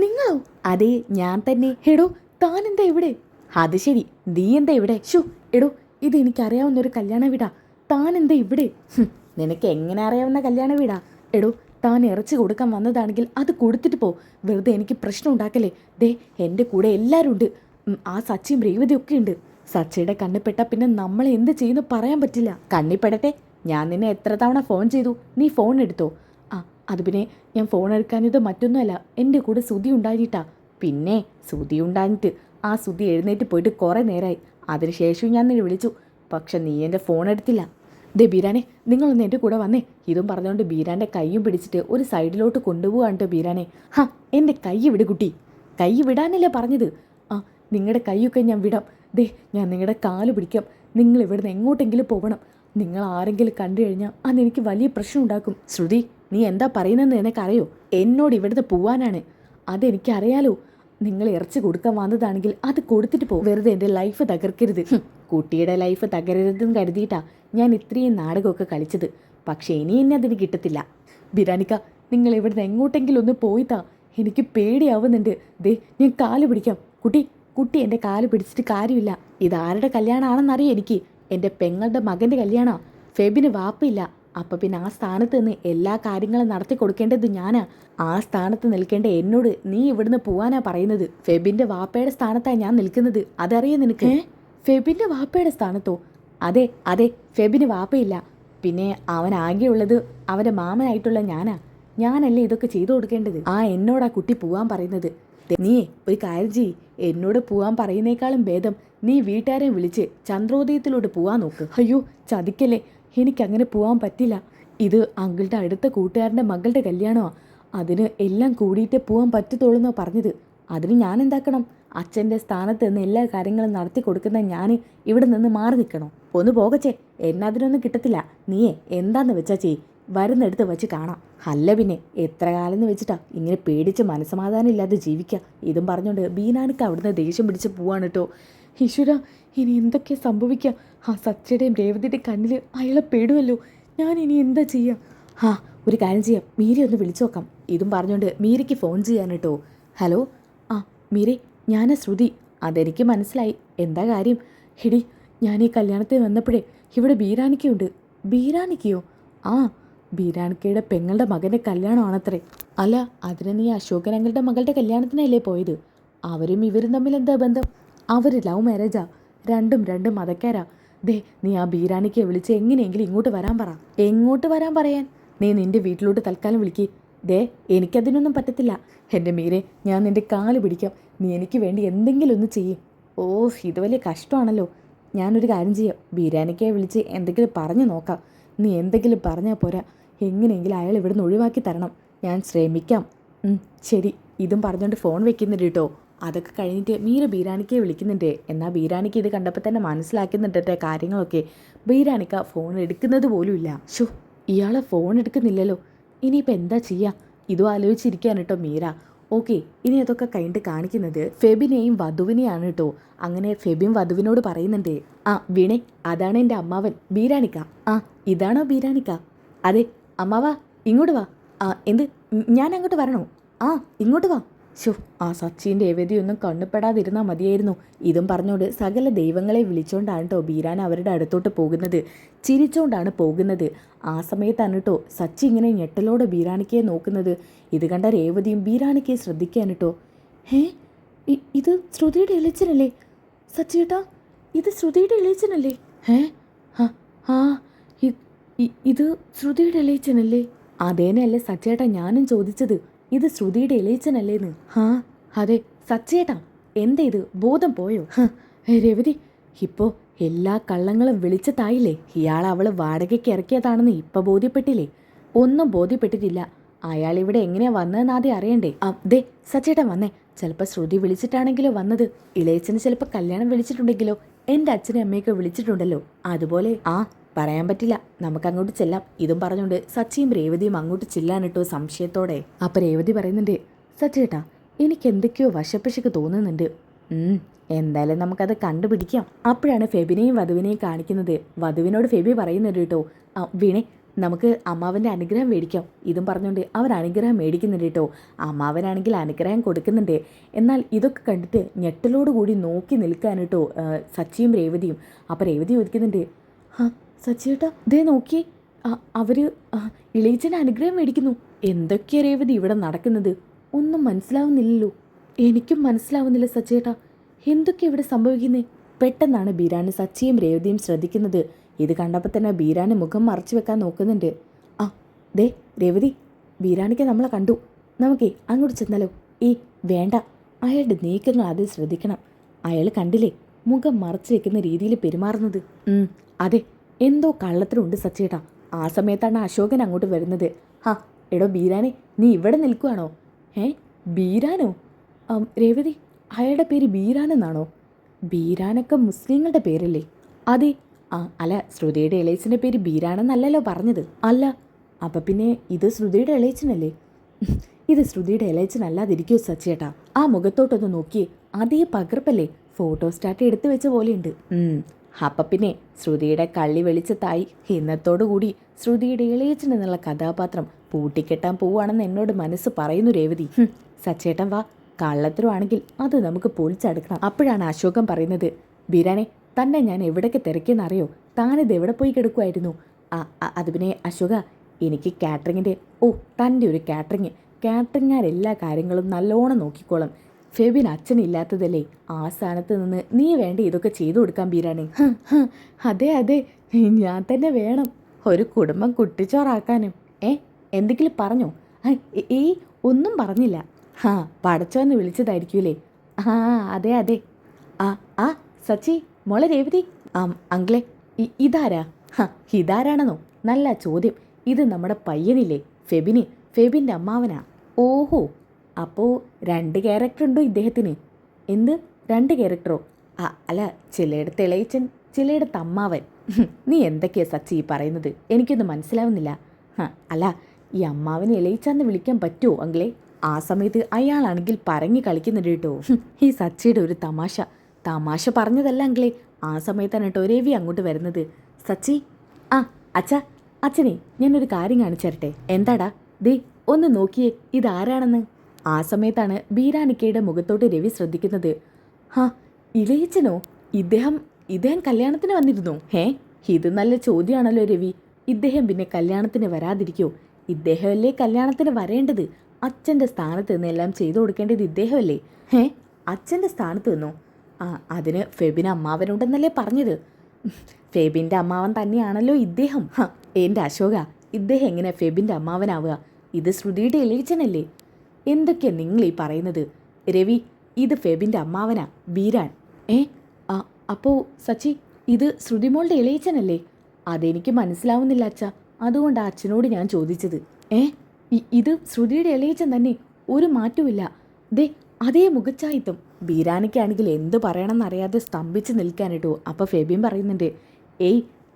നിങ്ങളോ? അതെ, ഞാൻ തന്നെ. എടോ, താൻ എന്താ ഇവിടെ? അത് ശരി, നീ എന്താ ഇവിടെ? ഷോ എടോ, ഇത് എനിക്കറിയാവുന്നൊരു കല്യാണ വീടാ, താൻ എന്താ ഇവിടെ? നിനക്ക് എങ്ങനെ അറിയാവുന്ന കല്യാണ വീടാ? എടോ, താൻ ഇറച്ചി കൊടുക്കാൻ വന്നതാണെങ്കിൽ അത് കൊടുത്തിട്ട് പോ, വെറുതെ എനിക്ക് പ്രശ്നം ഉണ്ടാക്കല്ലേ. ദേ, എൻ്റെ കൂടെ എല്ലാവരും ഉണ്ട്, ആ സച്ചിയും രേവതിയൊക്കെ ഉണ്ട്. സച്ചിയുടെ കണ്ണിപ്പെട്ട പിന്നെ നമ്മളെ എന്ത് ചെയ്യുന്നു പറയാൻ പറ്റില്ല. കണ്ണിപ്പെടട്ടെ, ഞാൻ നിന്നെ എത്ര തവണ ഫോൺ ചെയ്തു, നീ ഫോൺ എടുത്തോ? അത് പിന്നെ ഞാൻ ഫോൺ എടുക്കാനിത് മറ്റൊന്നുമല്ല, എൻ്റെ കൂടെ ശ്രുതി ഉണ്ടായിട്ടാ. പിന്നെ ശ്രുതി ഉണ്ടായിട്ട് ആ ശ്രുതി എഴുന്നേറ്റ് പോയിട്ട് കുറേ നേരമായി. അതിനുശേഷവും ഞാൻ നിന്നെ വിളിച്ചു, പക്ഷെ നീ എൻ്റെ ഫോൺ എടുത്തില്ല. ദേ ബീരാനെ, നിങ്ങളൊന്ന് എൻ്റെ കൂടെ വന്നേ. ഇതും പറഞ്ഞുകൊണ്ട് ബീരാൻ്റെ കൈയും പിടിച്ചിട്ട് ഒരു സൈഡിലോട്ട് കൊണ്ടുപോകാണ്ട് ബീരാനെ. എൻ്റെ കൈ വിട് കുട്ടി. കൈ വിടാനല്ലേ പറഞ്ഞത്? നിങ്ങളുടെ കൈയൊക്കെ ഞാൻ വിടാം. ദേ, ഞാൻ നിങ്ങളുടെ കാല് പിടിക്കാം. നിങ്ങൾ ഇവിടുന്ന് എങ്ങോട്ടെങ്കിലും പോകണം. നിങ്ങൾ ആരെങ്കിലും കണ്ടു കഴിഞ്ഞാൽ അതെനിക്ക് വലിയ പ്രശ്നം ഉണ്ടാക്കും. ശ്രുതി, നീ എന്താ പറയുന്നതെന്ന് നിനക്കറിയോ? എന്നോട് ഇവിടുന്ന് പോവാനാണ്. അതെനിക്കറിയാലോ. നിങ്ങൾ ഇറച്ചി കൊടുക്കാൻ വന്നതാണെങ്കിൽ അത് കൊടുത്തിട്ട് പോ, വെറുതെ എൻ്റെ ലൈഫ് തകർക്കരുത്. കുട്ടിയുടെ ലൈഫ് തകരരുതെന്ന് കരുതിയിട്ടാ ഞാൻ ഇത്രയും നാടകമൊക്കെ കളിച്ചത്. പക്ഷേ ഇനി എന്നെ അതിന് കിട്ടത്തില്ല. ബിരാനിക്ക, നിങ്ങൾ ഇവിടുന്ന് എങ്ങോട്ടെങ്കിലും ഒന്ന് പോയിത്താ, എനിക്ക് പേടിയാവുന്നുണ്ട്. ദേ, ഞാൻ കാല് പിടിക്കാം. കുട്ടി എൻ്റെ കാല് പിടിച്ചിട്ട് കാര്യമില്ല. ഇതാരുടെ കല്യാണമാണെന്നറിയാം എനിക്ക്. എൻ്റെ പെങ്ങളുടെ മകൻ്റെ കല്യാണമാണ്. ഫെബിന് വാപ്പയില്ല. അപ്പം പിന്നെ ആ സ്ഥാനത്ത് നിന്ന് എല്ലാ കാര്യങ്ങളും നടത്തി കൊടുക്കേണ്ടത് ഞാനാ. ആ സ്ഥാനത്ത് നിൽക്കേണ്ട എന്നോട് നീ ഇവിടുന്ന് പോവാനാ പറയുന്നത്. ഫെബിൻ്റെ വാപ്പയുടെ സ്ഥാനത്താണ് ഞാൻ നിൽക്കുന്നത്, അതറിയാം നിനക്ക്? ഫെബിൻ്റെ വാപ്പയുടെ സ്ഥാനത്തോ? അതെ, ഫെബിന് വാപ്പയില്ല. പിന്നെ അവനാകെയുള്ളത് അവൻ്റെ മാമനായിട്ടുള്ള ഞാനല്ലേ ഇതൊക്കെ ചെയ്തു കൊടുക്കേണ്ടത്. എന്നോടാ കുട്ടി പോവാൻ പറയുന്നത്. നീ ഒരു കാര്യം ചെയ്യ്, എന്നോട് പോവാൻ പറയുന്നേക്കാളും ഭേദം നീ വീട്ടുകാരെ വിളിച്ച് ചന്ദ്രോദയത്തിലോട്ട് പോവാൻ നോക്ക്. അയ്യോ, ചതിക്കല്ലേ, എനിക്കങ്ങനെ പോവാൻ പറ്റില്ല. ഇത് അങ്കിളുടെ അടുത്ത കൂട്ടുകാരൻ്റെ മകളുടെ കല്യാണമാണ്. അതിന് എല്ലാം കൂടിയിട്ടേ പോകാൻ പറ്റത്തുള്ളൂന്നോ പറഞ്ഞത്. അതിന് ഞാൻ എന്താക്കണം? അച്ഛൻ്റെ സ്ഥാനത്ത് നിന്ന് എല്ലാ കാര്യങ്ങളും നടത്തി കൊടുക്കുന്ന ഞാൻ ഇവിടെ നിന്ന് മാറി നിൽക്കണോ? ഒന്ന് പോകച്ചേ, എന്നെ അതിനൊന്നും കിട്ടത്തില്ല. നീയേ എന്താന്ന് വെച്ചാ ചെയ്യ്, വരുന്നെടുത്ത് വെച്ച് കാണാം. അല്ല പിന്നെ എത്ര കാലം എന്ന് വെച്ചിട്ടാ ഇങ്ങനെ പേടിച്ച് മനസ്സമാധാനം ഇല്ലാതെ ജീവിക്കുക. ഇതും പറഞ്ഞുകൊണ്ട് ബീനാനിക്ക് അവിടുന്ന് ദേഷ്യം പിടിച്ച് പോവാണ് കേട്ടോ. ഈശ്വര, ഇനി എന്തൊക്കെ സംഭവിക്കുക? സച്ചിയുടെയും രേവതിയുടെയും കണ്ണിൽ അയാളെ പേടുമല്ലോ. ഞാൻ ഇനി എന്താ ചെയ്യുക? ഒരു കാര്യം ചെയ്യാം, മീര ഒന്ന് വിളിച്ചു നോക്കാം. ഇതും പറഞ്ഞുകൊണ്ട് മീരയ്ക്ക് ഫോൺ ചെയ്യാൻ കേട്ടോ. ഹലോ, മീരെ, ഞാനാ ശ്രുതി. അതെനിക്ക് മനസ്സിലായി. എന്താ കാര്യം? എടി, ഞാൻ ഈ കല്യാണത്തിന് വന്നപ്പോഴേ ഇവിടെ ബീരാനിക്കയുണ്ട്. ബീരാനിക്കയോ? ബീരാനിക്കയുടെ പെങ്ങളുടെ മകൻ്റെ കല്യാണമാണത്രേ. അല്ല, അതിന് നീ അശോകൻ അങ്ങളുടെ മകളുടെ കല്യാണത്തിനല്ലേ പോയത്? അവരും ഇവരും തമ്മിൽ എന്താ ബന്ധം? അവർ ലവ് മാരേജാ, രണ്ട് മതക്കാരാ. ദേ, നീ ആ ബീരാനിക്കയെ വിളിച്ച് എങ്ങനെയെങ്കിലും ഇങ്ങോട്ട് വരാൻ പറ. എങ്ങോട്ട് വരാൻ പറയാൻ? നീ നിൻ്റെ വീട്ടിലോട്ട് തൽക്കാലം വിളിക്ക്. ദേ, എനിക്കതിനൊന്നും പറ്റത്തില്ല. എൻ്റെ മീരെ, ഞാൻ നിൻ്റെ കാല് പിടിക്കാം. നീ എനിക്ക് വേണ്ടി എന്തെങ്കിലും ഒന്ന് ചെയ്യും. ഇത് വലിയ കഷ്ടമാണല്ലോ. ഞാനൊരു കാര്യം ചെയ്യാം, ബീരാനിക്കയെ വിളിച്ച് എന്തെങ്കിലും പറഞ്ഞു നോക്കാം. നീ എന്തെങ്കിലും പറഞ്ഞാൽ പോരാ, എങ്ങനെയെങ്കിലും അയാൾ ഇവിടുന്ന് ഒഴിവാക്കി തരണം. ഞാൻ ശ്രമിക്കാം. ശരി. ഇതും പറഞ്ഞുകൊണ്ട് ഫോൺ വെക്കുന്നുണ്ട് കേട്ടോ. അതൊക്കെ കഴിഞ്ഞിട്ട് മീര ബീരാനിക്കയെ വിളിക്കുന്നുണ്ട്. എന്നാൽ ബീരാനിക്ക് ഇത് കണ്ടപ്പോൾ തന്നെ മനസ്സിലാക്കുന്നുണ്ട് കാര്യങ്ങളൊക്കെ. ബീരാനിക്ക ഫോൺ എടുക്കുന്നത് പോലും ഇല്ല. ഇയാളെ ഫോൺ എടുക്കുന്നില്ലല്ലോ. ഇനിയിപ്പോൾ എന്താ ചെയ്യുക? ഇതും ആലോചിച്ചിരിക്കുകയാണ് കേട്ടോ മീര. ഓക്കെ, ഇനി അതൊക്കെ കഴിഞ്ഞിട്ട് കാണിക്കുന്നത് ഫെബിനെയും വധുവിനെയാണ് കേട്ടോ. അങ്ങനെ ഫെബിൻ വധുവിനോട് പറയുന്നുണ്ട്, വീണേ, അതാണ് എൻ്റെ അമ്മാവൻ ബീരാനിക്ക. ഇതാണോ ബീരാനിക്ക? അതെ. അമ്മാവാ, ഇങ്ങോട്ട് വാ. എന്ത്? ഞാൻ അങ്ങോട്ട് വരണോ? ഇങ്ങോട്ട് വാ. സച്ചിൻ്റെ രേവതിയൊന്നും കണ്ണുപ്പെടാതിരുന്നാൽ മതിയായിരുന്നു. ഇതും പറഞ്ഞുകൊണ്ട് സകല ദൈവങ്ങളെ വിളിച്ചുകൊണ്ടാണ് കേട്ടോ ബീരാൻ അവരുടെ അടുത്തോട്ട് പോകുന്നത്. ചിരിച്ചുകൊണ്ടാണ് പോകുന്നത്. ആ സമയത്താണ് കേട്ടോ സച്ചി ഇങ്ങനെ ഞെട്ടലോടെ ബീരാനിക്കയെ നോക്കുന്നത്. ഇത് കണ്ട രേവതിയും ബീരാനിക്കയെ ശ്രദ്ധിക്കാൻ കേട്ടോ. ഇത് ശ്രുതിയുടെ ഇളച്ചനല്ലേ? സച്ചിയേട്ടാ, ഇത് ശ്രുതിയുടെ ഇളച്ചനല്ലേ? ഇത് ശ്രുതിയുടെ ഇളച്ചനല്ലേ? അതേനല്ലേ സച്ചേട്ടാ ഞാനും ചോദിച്ചത്, ഇത് ശ്രുതിയുടെ ഇളയച്ചനല്ലേന്ന്. ഹാ അതെ സച്ചേട്ടാ, എന്താ ഇത്, ബോധം പോയോ? രവതി, ഇപ്പോൾ എല്ലാ കള്ളങ്ങളും വെളിച്ചത്തായില്ലേ. ഇയാൾ അവള് വാടകയ്ക്ക് ഇറക്കിയതാണെന്ന് ഇപ്പൊ ബോധ്യപ്പെട്ടില്ലേ? ഒന്നും ബോധ്യപ്പെട്ടിട്ടില്ല. അയാൾ ഇവിടെ എങ്ങനെയാ വന്നതെന്ന് ആദ്യം അറിയണ്ടേ. ദേ സച്ചേട്ടൻ വന്നേ. ചിലപ്പോൾ ശ്രുതി വിളിച്ചിട്ടാണെങ്കിലോ വന്നത്, ഇളയച്ചന് ചിലപ്പോൾ കല്യാണം വിളിച്ചിട്ടുണ്ടെങ്കിലോ. എൻ്റെ അച്ഛനും അമ്മയൊക്കെ വിളിച്ചിട്ടുണ്ടല്ലോ. അതുപോലെ പറയാൻ പറ്റില്ല, നമുക്ക് അങ്ങോട്ട് ചെല്ലാം. ഇതും പറഞ്ഞുകൊണ്ട് സച്ചിയും രേവതിയും അങ്ങോട്ട് ചെല്ലാനിട്ടോ സംശയത്തോടെ. അപ്പൊ രേവതി പറയുന്നുണ്ട്, സച്ചേട്ടാ എനിക്ക് എന്തൊക്കെയോ വശപ്പശക്ക് തോന്നുന്നുണ്ട്. എന്തായാലും നമുക്കത് കണ്ടുപിടിക്കാം. അപ്പോഴാണ് ഫെബിനെയും വധുവിനെയും കാണിക്കുന്നത്. വധുവിനോട് ഫെബി പറയുന്നുണ്ട് കേട്ടോ, വീണേ നമുക്ക് അമ്മാവൻ്റെ അനുഗ്രഹം മേടിക്കാം. ഇതും പറഞ്ഞുകൊണ്ട് അവർ അനുഗ്രഹം മേടിക്കുന്നുണ്ട് കേട്ടോ. അമ്മാവനാണെങ്കിൽ അനുഗ്രഹം കൊടുക്കുന്നുണ്ട്. എന്നാൽ ഇതൊക്കെ കണ്ടിട്ട് ഞെട്ടലോടുകൂടി നോക്കി നിൽക്കാൻ കേട്ടോ സച്ചിയും രേവതിയും. അപ്പോൾ രേവതി ചോദിക്കുന്നുണ്ട്, സച്ചിയേട്ടാ ദേ നോക്കി, അവര് ഇളയിച്ചൻ്റെ അനുഗ്രഹം മേടിക്കുന്നു. എന്തൊക്കെയാ രേവതി ഇവിടെ നടക്കുന്നത്? ഒന്നും മനസ്സിലാവുന്നില്ലല്ലോ. എനിക്കും മനസ്സിലാവുന്നില്ല സച്ചിയേട്ടാ, എന്തൊക്കെയാ ഇവിടെ സംഭവിക്കുന്നേ? പെട്ടെന്നാണ് ബീരാന് സച്ചിയും രേവതിയും ശ്രദ്ധിക്കുന്നത്. ഇത് കണ്ടപ്പോൾ തന്നെ ബീരാന് മുഖം മറച്ചു വെക്കാൻ നോക്കുന്നുണ്ട്. ദേ രേവതി, ബീരാനിക്ക് നമ്മളെ കണ്ടു. നമുക്കേ അങ്ങോട്ട് ചെന്നാലോ? വേണ്ട, അയാളുടെ നീക്കങ്ങൾ അതിൽ ശ്രദ്ധിക്കണം. അയാൾ കണ്ടില്ലേ മുഖം മറച്ചു വെക്കുന്ന രീതിയിൽ പെരുമാറുന്നത്? അതെ, എന്തോ കള്ളത്തിലുണ്ട് സച്ചേട്ടാ. ആ സമയത്താണ് അശോകൻ അങ്ങോട്ട് വരുന്നത്. എടോ ബീരാനെ, നീ ഇവിടെ നിൽക്കുവാണോ? ബീരാനോ? രേവതി, അയാളുടെ പേര് ബീരാനെന്നാണോ? ബീരാനൊക്കെ മുസ്ലിങ്ങളുടെ പേരല്ലേ? അതെ. അല്ല, ശ്രുതിയുടെ ഇളയച്ചൻ്റെ പേര് ബീരാനെന്നല്ലല്ലോ പറഞ്ഞത്. അല്ല, അപ്പം പിന്നെ ഇത് ശ്രുതിയുടെ ഇളയച്ചനല്ലേ? ഇത് ശ്രുതിയുടെ ഇളയച്ചനല്ലാതിരിക്കോ സച്ചേട്ടാ? ആ മുഖത്തോട്ടൊന്ന് നോക്കിയേ, അതേ പകർപ്പല്ലേ? ഫോട്ടോ സ്റ്റാറ്റ് എടുത്തു വെച്ച പോലെയുണ്ട്. അപ്പം പിന്നെ ശ്രുതിയുടെ കള്ളി വെളിച്ചത്തായി. ഇന്നത്തോടുകൂടി ശ്രുതിയുടെ ഇളയച്ചൻ എന്നുള്ള കഥാപാത്രം പൂട്ടിക്കെട്ടാൻ പോവുകയാണെന്ന് എന്നോട് മനസ്സ് പറയുന്നു രേവതി. സച്ചേട്ടൻ വാ, കള്ളത്തരമാണെങ്കിൽ അത് നമുക്ക് പൊളിച്ചെടുക്കണം. അപ്പോഴാണ് അശോകൻ പറയുന്നത്, ബീരാനെ തന്നെ ഞാൻ എവിടേക്ക് തിരക്കിയെന്നറിയോ? താനിത് എവിടെ പോയി കിടക്കുമായിരുന്നു? അത് പിന്നെ അശോക, എനിക്ക് കാറ്ററിങ്ങിൻ്റെ തൻ്റെ ഒരു കാറ്ററിങ്ങാർ എല്ലാ കാര്യങ്ങളും നല്ലോണം നോക്കിക്കോളും. ഫെബിൻ അച്ഛനില്ലാത്തതല്ലേ, ആ സ്ഥാനത്ത് നിന്ന് നീ വേണ്ട ഇതൊക്കെ ചെയ്തു കൊടുക്കാൻ ബീരാനെ. അതെ അതെ, ഞാൻ തന്നെ വേണം ഒരു കുടുംബം കുട്ടിച്ചോറാക്കാനും. എന്തെങ്കിലും പറഞ്ഞോ? ഒന്നും പറഞ്ഞില്ല. പടച്ചോന്ന് വിളിച്ചതായിരിക്കൂലേ? അതെ അതെ. സച്ചി, മോളെ രേവതി. അങ്കിളെ, ഇതാരാ? ഇതാരാണെന്നോ? നല്ല ചോദ്യം. ഇത് നമ്മുടെ പയ്യനില്ലേ, ഫെബിൻ്റെ അമ്മാവനാ. ഓഹോ, അപ്പോൾ 2 ക്യാരക്ടർ ഉണ്ടോ ഇദ്ദേഹത്തിന്? എന്ത് 2 ക്യാരക്ടറോ? അല്ല, ചിലയിടത്ത് ഇളയച്ചൻ, ചിലയിടത്ത് അമ്മാവൻ. നീ എന്തൊക്കെയാ സച്ചി പറയുന്നത്? എനിക്കൊന്നും മനസ്സിലാവുന്നില്ല. അല്ല, ഈ അമ്മാവനെ ഇളയിച്ചാന്ന് വിളിക്കാൻ പറ്റുമോ അങ്കിളെ? ആ സമയത്ത് അയാളാണെങ്കിൽ പരങ്ങി കളിക്കുന്നുണ്ട് കേട്ടോ. ഈ സച്ചിയുടെ ഒരു തമാശ പറഞ്ഞതല്ല അങ്കിളെ. ആ സമയത്താണ് കേട്ടോ രവി അങ്ങോട്ട് വരുന്നത്. സച്ചി, അച്ഛനെ ഞാനൊരു കാര്യം കാണിച്ചു തരട്ടെ. എന്താടാ? ദേ ഒന്ന് നോക്കിയേ, ഇതാരാണെന്ന്. ആ സമയത്താണ് ബീരാനിക്കയുടെ മുഖത്തോട്ട് രവി ശ്രദ്ധിക്കുന്നത്. ഇളയച്ചനോ? ഇദ്ദേഹം കല്യാണത്തിന് വന്നിരുന്നോ? ഇത് നല്ല ചോദ്യമാണല്ലോ രവി. ഇദ്ദേഹം പിന്നെ കല്യാണത്തിന് വരാതിരിക്കോ? ഇദ്ദേഹമല്ലേ കല്യാണത്തിന് വരേണ്ടത്. അച്ഛൻ്റെ സ്ഥാനത്ത് നിന്ന് എല്ലാം ചെയ്തു കൊടുക്കേണ്ടത് ഇദ്ദേഹമല്ലേ? അച്ഛൻ്റെ സ്ഥാനത്ത് നിന്നോ? അതിന് ഫെബിന് അമ്മാവനുണ്ടെന്നല്ലേ പറഞ്ഞത്? ഫെബിൻ്റെ അമ്മാവൻ തന്നെയാണല്ലോ ഇദ്ദേഹം. എൻ്റെ അശോക, ഇദ്ദേഹം എങ്ങനെ ഫെബിൻ്റെ അമ്മാവനാവുക? ഇത് ശ്രുതിയുടെ ഇളയച്ചനല്ലേ? എന്തൊക്കെയാ നിങ്ങൾ ഈ പറയുന്നത്? രവി, ഇത് ഫെബിൻ്റെ അമ്മാവനാ, ബീരാൻ. അപ്പോൾ സച്ചി, ഇത് ശ്രുതിമോളുടെ ഇളയച്ചനല്ലേ? അതെനിക്ക് മനസ്സിലാവുന്നില്ല അച്ഛാ, അതുകൊണ്ടാണ് അച്ഛനോട് ഞാൻ ചോദിച്ചത്. ഇത് ശ്രുതിയുടെ ഇളയച്ചൻ തന്നെ, ഒരു മാറ്റവുമില്ല. ദേ അതേ മുഖച്ചായിത്വം. ബീരാനിക്കാണെങ്കിൽ എന്ത് പറയണമെന്നറിയാതെ സ്തംഭിച്ച് നിൽക്കാനിട്ടു. അപ്പോൾ ഫെബിൻ പറയുന്നുണ്ട്,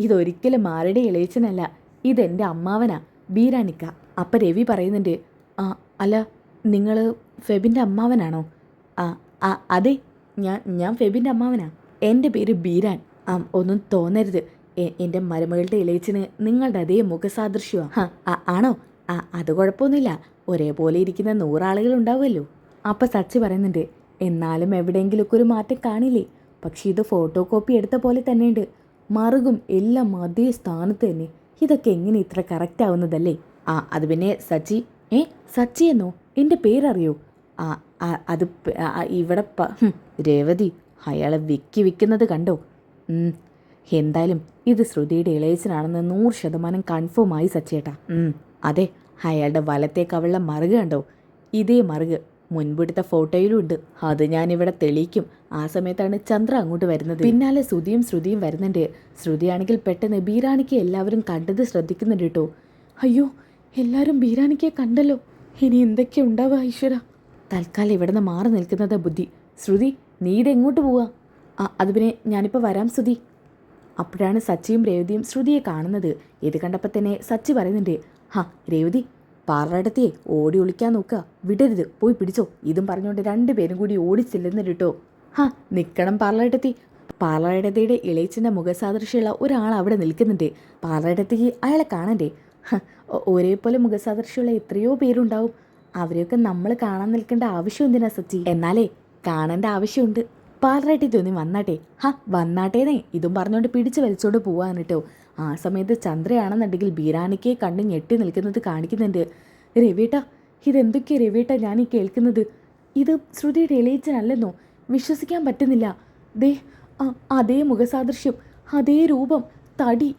ഇതൊരിക്കലും ആരുടെ ഇളയച്ചനല്ല, ഇതെൻ്റെ അമ്മാവനാ, ബീരാനിക്ക. അപ്പം രവി പറയുന്നുണ്ട്, അല്ല, നിങ്ങൾ ഫെബിൻ്റെ അമ്മാവനാണോ? അതെ, ഞാൻ ഫെബിൻ്റെ അമ്മാവനാ. എൻ്റെ പേര് ബീരാൻ. ഒന്നും തോന്നരുത്, എൻ്റെ മരുമകളുടെ ഇളയച്ചന് നിങ്ങളുടെ അതേ മുഖസാദൃശ്യമാണ്. ആണോ? അത് കുഴപ്പമൊന്നുമില്ല, ഒരേപോലെ ഇരിക്കുന്ന 100 ആളുകൾ ഉണ്ടാവുമല്ലോ. അപ്പം സച്ചി പറയുന്നുണ്ട്, എന്നാലും എവിടെയെങ്കിലുമൊക്കെ ഒരു മാറ്റം കാണില്ലേ? പക്ഷേ ഇത് ഫോട്ടോ കോപ്പി എടുത്ത പോലെ തന്നെയുണ്ട്, മറുകും എല്ലാം അതേ സ്ഥാനത്ത് തന്നെ. ഇതൊക്കെ എങ്ങനെ ഇത്ര കറക്റ്റ് ആവുന്നതല്ലേ? അത് പിന്നെ സച്ചി. സച്ചി എന്നോ? എൻ്റെ പേരറിയോ? അത് ഇവിടെ രേവതി, അയാളെ വിൽക്കുന്നത് കണ്ടോ? എന്തായാലും ഇത് ശ്രുതിയുടെ ഇളയച്ചനാണെന്ന് 100% കൺഫേമായി സച്ചേട്ടാ. അതെ, അയാളുടെ വലത്തെ കവിളിലെ മറുക് കണ്ടോ? ഇതേ മറുക് മുൻപെടുത്ത ഫോട്ടോയിലും ഉണ്ട്. അത് ഞാനിവിടെ തെളിയിക്കും. ആ സമയത്താണ് ചന്ദ്ര അങ്ങോട്ട് വരുന്നത്. പിന്നാലെ ശ്രുതിയും വരുന്നുണ്ട്. ശ്രുതിയാണെങ്കിൽ പെട്ടെന്ന് ബീരാണിക്ക് എല്ലാവരും കണ്ടത് ശ്രദ്ധിക്കുന്നുണ്ട് കേട്ടോ. അയ്യോ, എല്ലാവരും ബീരാണിക്കെ കണ്ടല്ലോ. ഇനി എന്തൊക്കെ ഉണ്ടാവുക ഈശ്വര. തൽക്കാലം ഇവിടെ നിന്ന് മാറി നിൽക്കുന്നതാ ബുദ്ധി. ശ്രുതി, നീ ഇതെങ്ങോട്ട് പോവാ? അത് പിന്നെ ഞാനിപ്പോൾ വരാം ശ്രുതി. അപ്പോഴാണ് സച്ചിയും രേവതിയും ശ്രുതിയെ കാണുന്നത്. ഇത് കണ്ടപ്പോൾ തന്നെ സച്ചി പറയുന്നുണ്ട്, രേവതി, പാറടത്തിയെ ഓടി ഒളിക്കാൻ നോക്കുക, വിടരുത്, പോയി പിടിച്ചോ. ഇതും പറഞ്ഞുകൊണ്ട് രണ്ടുപേരും കൂടി ഓടി ചെല്ലുന്നുണ്ട് കേട്ടോ. നിൽക്കണം പാർലടത്തി. പാർലടത്തിയുടെ ഇളയച്ചൻ്റെ മുഖസാദൃശ്യമുള്ള ഒരാൾ അവിടെ നിൽക്കുന്നുണ്ട്. പാർലടത്തിക്ക് അയാളെ കാണണ്ടേ? ഒരേപോലെ മുഖസാദൃശ്യമുള്ള എത്രയോ പേരുണ്ടാവും. അവരെയൊക്കെ നമ്മൾ കാണാൻ നിൽക്കേണ്ട ആവശ്യം എന്തിനാ സച്ചി? എന്നാലേ കാണേണ്ട ആവശ്യമുണ്ട്. പാർലട്ടി തോന്നി വന്നാട്ടെ. വന്നാട്ടേന്നേ. ഇതും പറഞ്ഞുകൊണ്ട് പിടിച്ച് വലിച്ചോണ്ട് പോവാണ് കേട്ടോ. ആ സമയത്ത് ചന്ദ്രയാണെന്നുണ്ടെങ്കിൽ ബീരാനിക്കെ കണ്ട് ഞെട്ടി നിൽക്കുന്നത് കാണിക്കുന്നുണ്ട്. രവിയേട്ടാ, ഇതെന്തൊക്കെയാ രവിയേട്ടാ ഞാൻ ഈ കേൾക്കുന്നത്? ഇത് ശ്രുതിയുടെ ഇളയച്ചനല്ലെന്നോ? വിശ്വസിക്കാൻ പറ്റുന്നില്ല. ദേ, അതേ മുഖസാദൃശ്യം, അതേ രൂപം, തടി,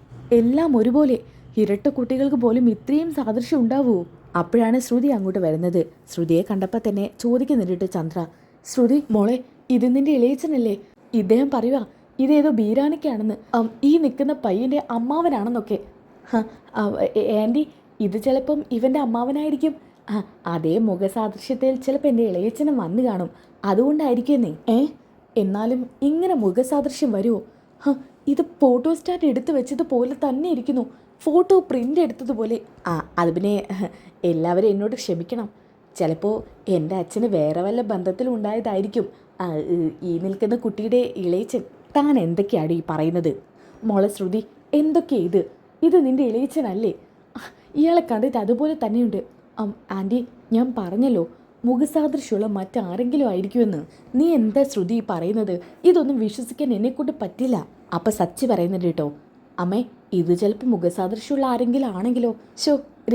എല്ലാം ഒരുപോലെ. ഇരട്ട കുട്ടികൾക്ക് പോലും ഇത്രയും സാദൃശ്യം ഉണ്ടാവുമോ? അപ്പോഴാണ് ശ്രുതി അങ്ങോട്ട് വരുന്നത്. ശ്രുതിയെ കണ്ടപ്പോൾ തന്നെ ചോദിക്കുന്നുണ്ട് ചന്ദ്ര, ശ്രുതി മോളെ, ഇത് നിന്റെ ഇളയച്ചനല്ലേ? ഇദ്ദേഹം പറയുക ഇതേതോ ബീരാനിക്കാണെന്ന്, ഈ നിൽക്കുന്ന പയ്യൻ്റെ അമ്മാവനാണെന്നൊക്കെ. ആൻറ്റി, ഇത് ചിലപ്പം ഇവൻ്റെ അമ്മാവനായിരിക്കും. അതേ മുഖസാദൃശ്യത്തിൽ ചിലപ്പോൾ എൻ്റെ ഇളയച്ചനും വന്നു കാണും, അതുകൊണ്ടായിരിക്കുന്നേ. എന്നാലും ഇങ്ങനെ മുഖസാദൃശ്യം വരുമോ? ഇത് ഫോട്ടോ സ്റ്റാറ്റ് എടുത്തു വെച്ചതുപോലെ തന്നെ ഇരിക്കുന്നു, ഫോട്ടോ പ്രിൻ്റ് എടുത്തതുപോലെ. അത് പിന്നെ എല്ലാവരും എന്നോട് ക്ഷമിക്കണം. ചിലപ്പോൾ എൻ്റെ അച്ഛന് വേറെ വല്ല ബന്ധത്തിലും ഉണ്ടായതായിരിക്കും ഈ നിൽക്കുന്ന കുട്ടിയുടെ ഇളയച്ചൻ. താൻ എന്തൊക്കെയാണ് ഈ പറയുന്നത്? മോളെ ശ്രുതി, എന്തൊക്കെയാ ഇത് നിൻ്റെ ഇളയച്ചനല്ലേ? ഇയാളെ കണ്ടിട്ട് അതുപോലെ തന്നെയുണ്ട്. ആൻറ്റി, ഞാൻ പറഞ്ഞല്ലോ മുഖസാദൃശ്യമുള്ള മറ്റാരെങ്കിലും ആയിരിക്കുമെന്ന്. നീ എന്താ ശ്രുതി പറയുന്നത്? ഇതൊന്നും വിശ്വസിക്കാൻ എന്നെക്കൊണ്ട് പറ്റില്ല. അപ്പം സച്ചി പറയുന്നുണ്ട് കേട്ടോ. അമ്മേ, ഇത് ചിലപ്പോൾ മുഖസാദൃശ്യമുള്ള ആരെങ്കിലും ആണെങ്കിലോ?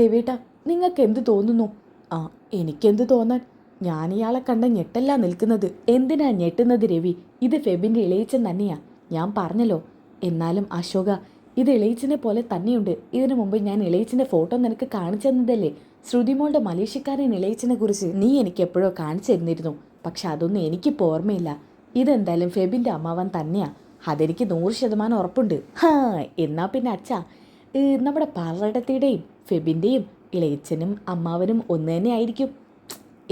രവിയേട്ടാ, നിങ്ങൾക്ക് എന്ത് തോന്നുന്നു? എനിക്കെന്ത് തോന്നാൻ? ഞാൻ ഇയാളെ കണ്ട ഞെട്ടല്ല നിൽക്കുന്നത്. എന്തിനാ ഞെട്ടുന്നത് രവി? ഇത് ഫെബിൻ്റെ ഇളയച്ചൻ തന്നെയാ, ഞാൻ പറഞ്ഞല്ലോ. എന്നാലും അശോക, ഇത് ഇളയച്ചനെ പോലെ തന്നെയുണ്ട്. ഇതിനു മുമ്പ് ഞാൻ ഇളയച്ചൻ്റെ ഫോട്ടോ നിനക്ക് കാണിച്ചു തന്നതല്ലേ? ശ്രുതിമോളുടെ മലേഷ്യക്കാരൻ ഇളയച്ചനെ കുറിച്ച് നീ എനിക്ക് എപ്പോഴോ കാണിച്ചു തന്നിരുന്നു. പക്ഷെ അതൊന്നും എനിക്കിപ്പോൾ ഓർമ്മയില്ല. ഇതെന്തായാലും ഫെബിൻ്റെ അമ്മാവൻ തന്നെയാ, അതെനിക്ക് 100% ഉറപ്പുണ്ട്. എന്നാ പിന്നെ അച്ഛാ, നമ്മുടെ പാർലടത്തിയുടെയും ഫെബിൻ്റെയും ഇളയച്ചനും അമ്മാവനും ഒന്ന് തന്നെ ആയിരിക്കും.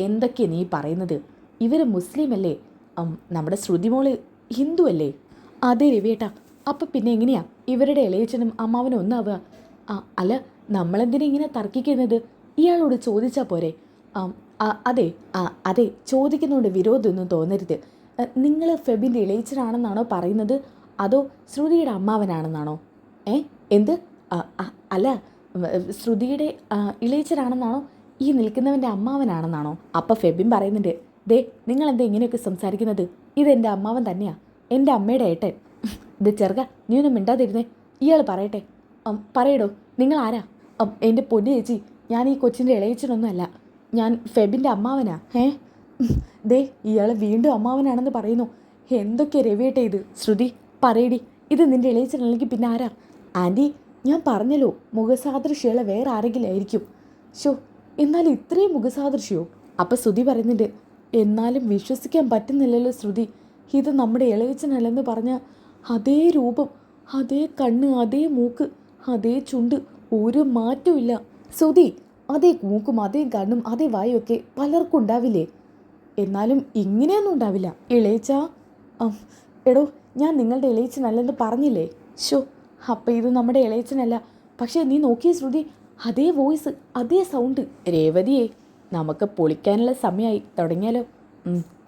എന്തൊക്കെയാ നീ പറയുന്നത്? ഇവർ മുസ്ലിം അല്ലേ? നമ്മുടെ ശ്രുതിമോള് ഹിന്ദു അല്ലേ? അതെ രവിയേട്ടാ. അപ്പം പിന്നെ എങ്ങനെയാ ഇവരുടെ ഇളയച്ചനും അമ്മാവനും ഒന്നാവുക? അല്ല, നമ്മളെന്തിനാ ഇങ്ങനെ തർക്കിക്കുന്നത്? ഇയാളോട് ചോദിച്ചാൽ പോരെ? അതെ, ചോദിക്കുന്നതുകൊണ്ട് വിരോധമൊന്നും തോന്നരുത്. നിങ്ങൾ ഫെബിൻ്റെ ഇളയച്ചനാണെന്നാണോ പറയുന്നത്, അതോ ശ്രുതിയുടെ അമ്മാവനാണെന്നാണോ? എന്ത്? അല്ല, ശ്രുതിയുടെ ഇളയച്ചനാണെന്നാണോ ഈ നിൽക്കുന്നവൻ്റെ അമ്മാവനാണെന്നാണോ? അപ്പം ഫെബിൻ പറയുന്നുണ്ട്, ദേ, നിങ്ങളെന്താ ഇങ്ങനെയൊക്കെ സംസാരിക്കുന്നത്? ഇതെൻ്റെ അമ്മാവൻ തന്നെയാ, എൻ്റെ അമ്മയുടെ ഏട്ടൻ. ഇത് ചെറുക്ക, നീ ഒന്നും മിണ്ടാതിരുന്നേ. ഇയാൾ പറയട്ടെ. പറയടോ, നിങ്ങൾ ആരാ? എൻ്റെ പൊന്നു ചേച്ചി, ഞാൻ ഈ കൊച്ചിൻ്റെ ഇളയച്ചനൊന്നുമല്ല, ഞാൻ ഫെബിൻ്റെ അമ്മാവനാ. ദേ, ഇയാൾ വീണ്ടും അമ്മാവനാണെന്ന് പറയുന്നു. എന്തൊക്കെ രവിയേട്ടെ ഇത്? ശ്രുതി, പറയടി, ഇത് നിൻ്റെ ഇളയച്ചനല്ലെങ്കിൽ പിന്നെ ആരാ? ആൻറ്റി, ഞാൻ പറഞ്ഞല്ലോ, മുഖസാദൃശ്യമുള്ള വേറെ ആരെങ്കിലും ആയിരിക്കും. എന്നാലും ഇത്രയും മുഖസാദൃശ്യമോ? അപ്പം ശ്രുതി പറയുന്നുണ്ട്, എന്നാലും വിശ്വസിക്കാൻ പറ്റുന്നില്ലല്ലോ ശ്രുതി. ഇത് നമ്മുടെ ഇളയച്ചനല്ലെന്ന് പറഞ്ഞാൽ അതേ രൂപം, അതേ കണ്ണ്, അതേ മൂക്ക്, അതേ ചുണ്ട്, ഒരു മാറ്റവും ഇല്ല. ശ്രുതി, അതേ മൂക്കും അതേ കണ്ണും അതേ വായൊക്കെ പലർക്കും ഉണ്ടാവില്ലേ? എന്നാലും ഇങ്ങനെയൊന്നും ഉണ്ടാവില്ല. ഇളയച്ച, എടോ, ഞാൻ നിങ്ങളുടെ ഇളയച്ചനല്ലെന്ന് പറഞ്ഞില്ലേ? അപ്പം ഇത് നമ്മുടെ ഇളയച്ചനല്ല. പക്ഷേ നീ നോക്കിയേ ശ്രുതി, അതേ വോയിസ്, അതേ സൗണ്ട്. രേവതിയെ, നമുക്ക് പൊളിക്കാനുള്ള സമയമായി. തുടങ്ങിയാലോ?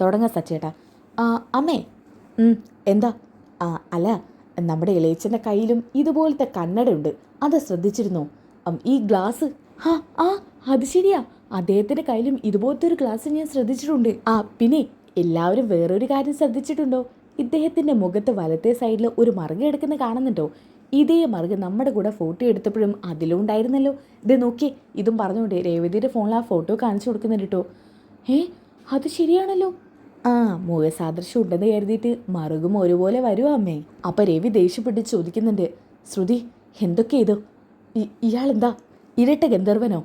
തുടങ്ങാം സച്ചേട്ടാ. അമ്മേ, എന്താ? അല്ല, നമ്മുടെ ഇളയച്ചൻ്റെ കയ്യിലും ഇതുപോലത്തെ കണ്ണടയുണ്ട്, അത് ശ്രദ്ധിച്ചിരുന്നോ? ഈ ഗ്ലാസ്, അത് ശരിയാ, അദ്ദേഹത്തിൻ്റെ കയ്യിലും ഇതുപോലത്തെ ഒരു ഗ്ലാസ് ഞാൻ ശ്രദ്ധിച്ചിട്ടുണ്ട്. പിന്നെ എല്ലാവരും വേറൊരു കാര്യം ശ്രദ്ധിച്ചിട്ടുണ്ടോ? ഇദ്ദേഹത്തിൻ്റെ മുഖത്ത് വലത്തെ സൈഡിൽ ഒരു മറുക് എടുക്കുന്ന കാണുന്നുണ്ടോ? ഇതേ മറുക് നമ്മുടെ കൂടെ ഫോട്ടോ എടുത്തപ്പോഴും അതിലും ഉണ്ടായിരുന്നല്ലോ. ഇത് നോക്കി. ഇതും പറഞ്ഞുകൊണ്ട് രേവതിയുടെ ഫോണിൽ ആ ഫോട്ടോ കാണിച്ചു കൊടുക്കുന്നുണ്ട് കേട്ടോ. അത് ശരിയാണല്ലോ. മുഖസാദൃശ്യം ഉണ്ടെന്ന് കരുതിയിട്ട് മറുകും ഒരുപോലെ വരുമോ അമ്മേ? അപ്പം രവി ദേഷ്യപ്പെട്ട് ചോദിക്കുന്നുണ്ട്, ശ്രുതി, എന്തൊക്കെ ഇതോ? ഇയാളെന്താ ഇരട്ട ഗന്ധർവനോ?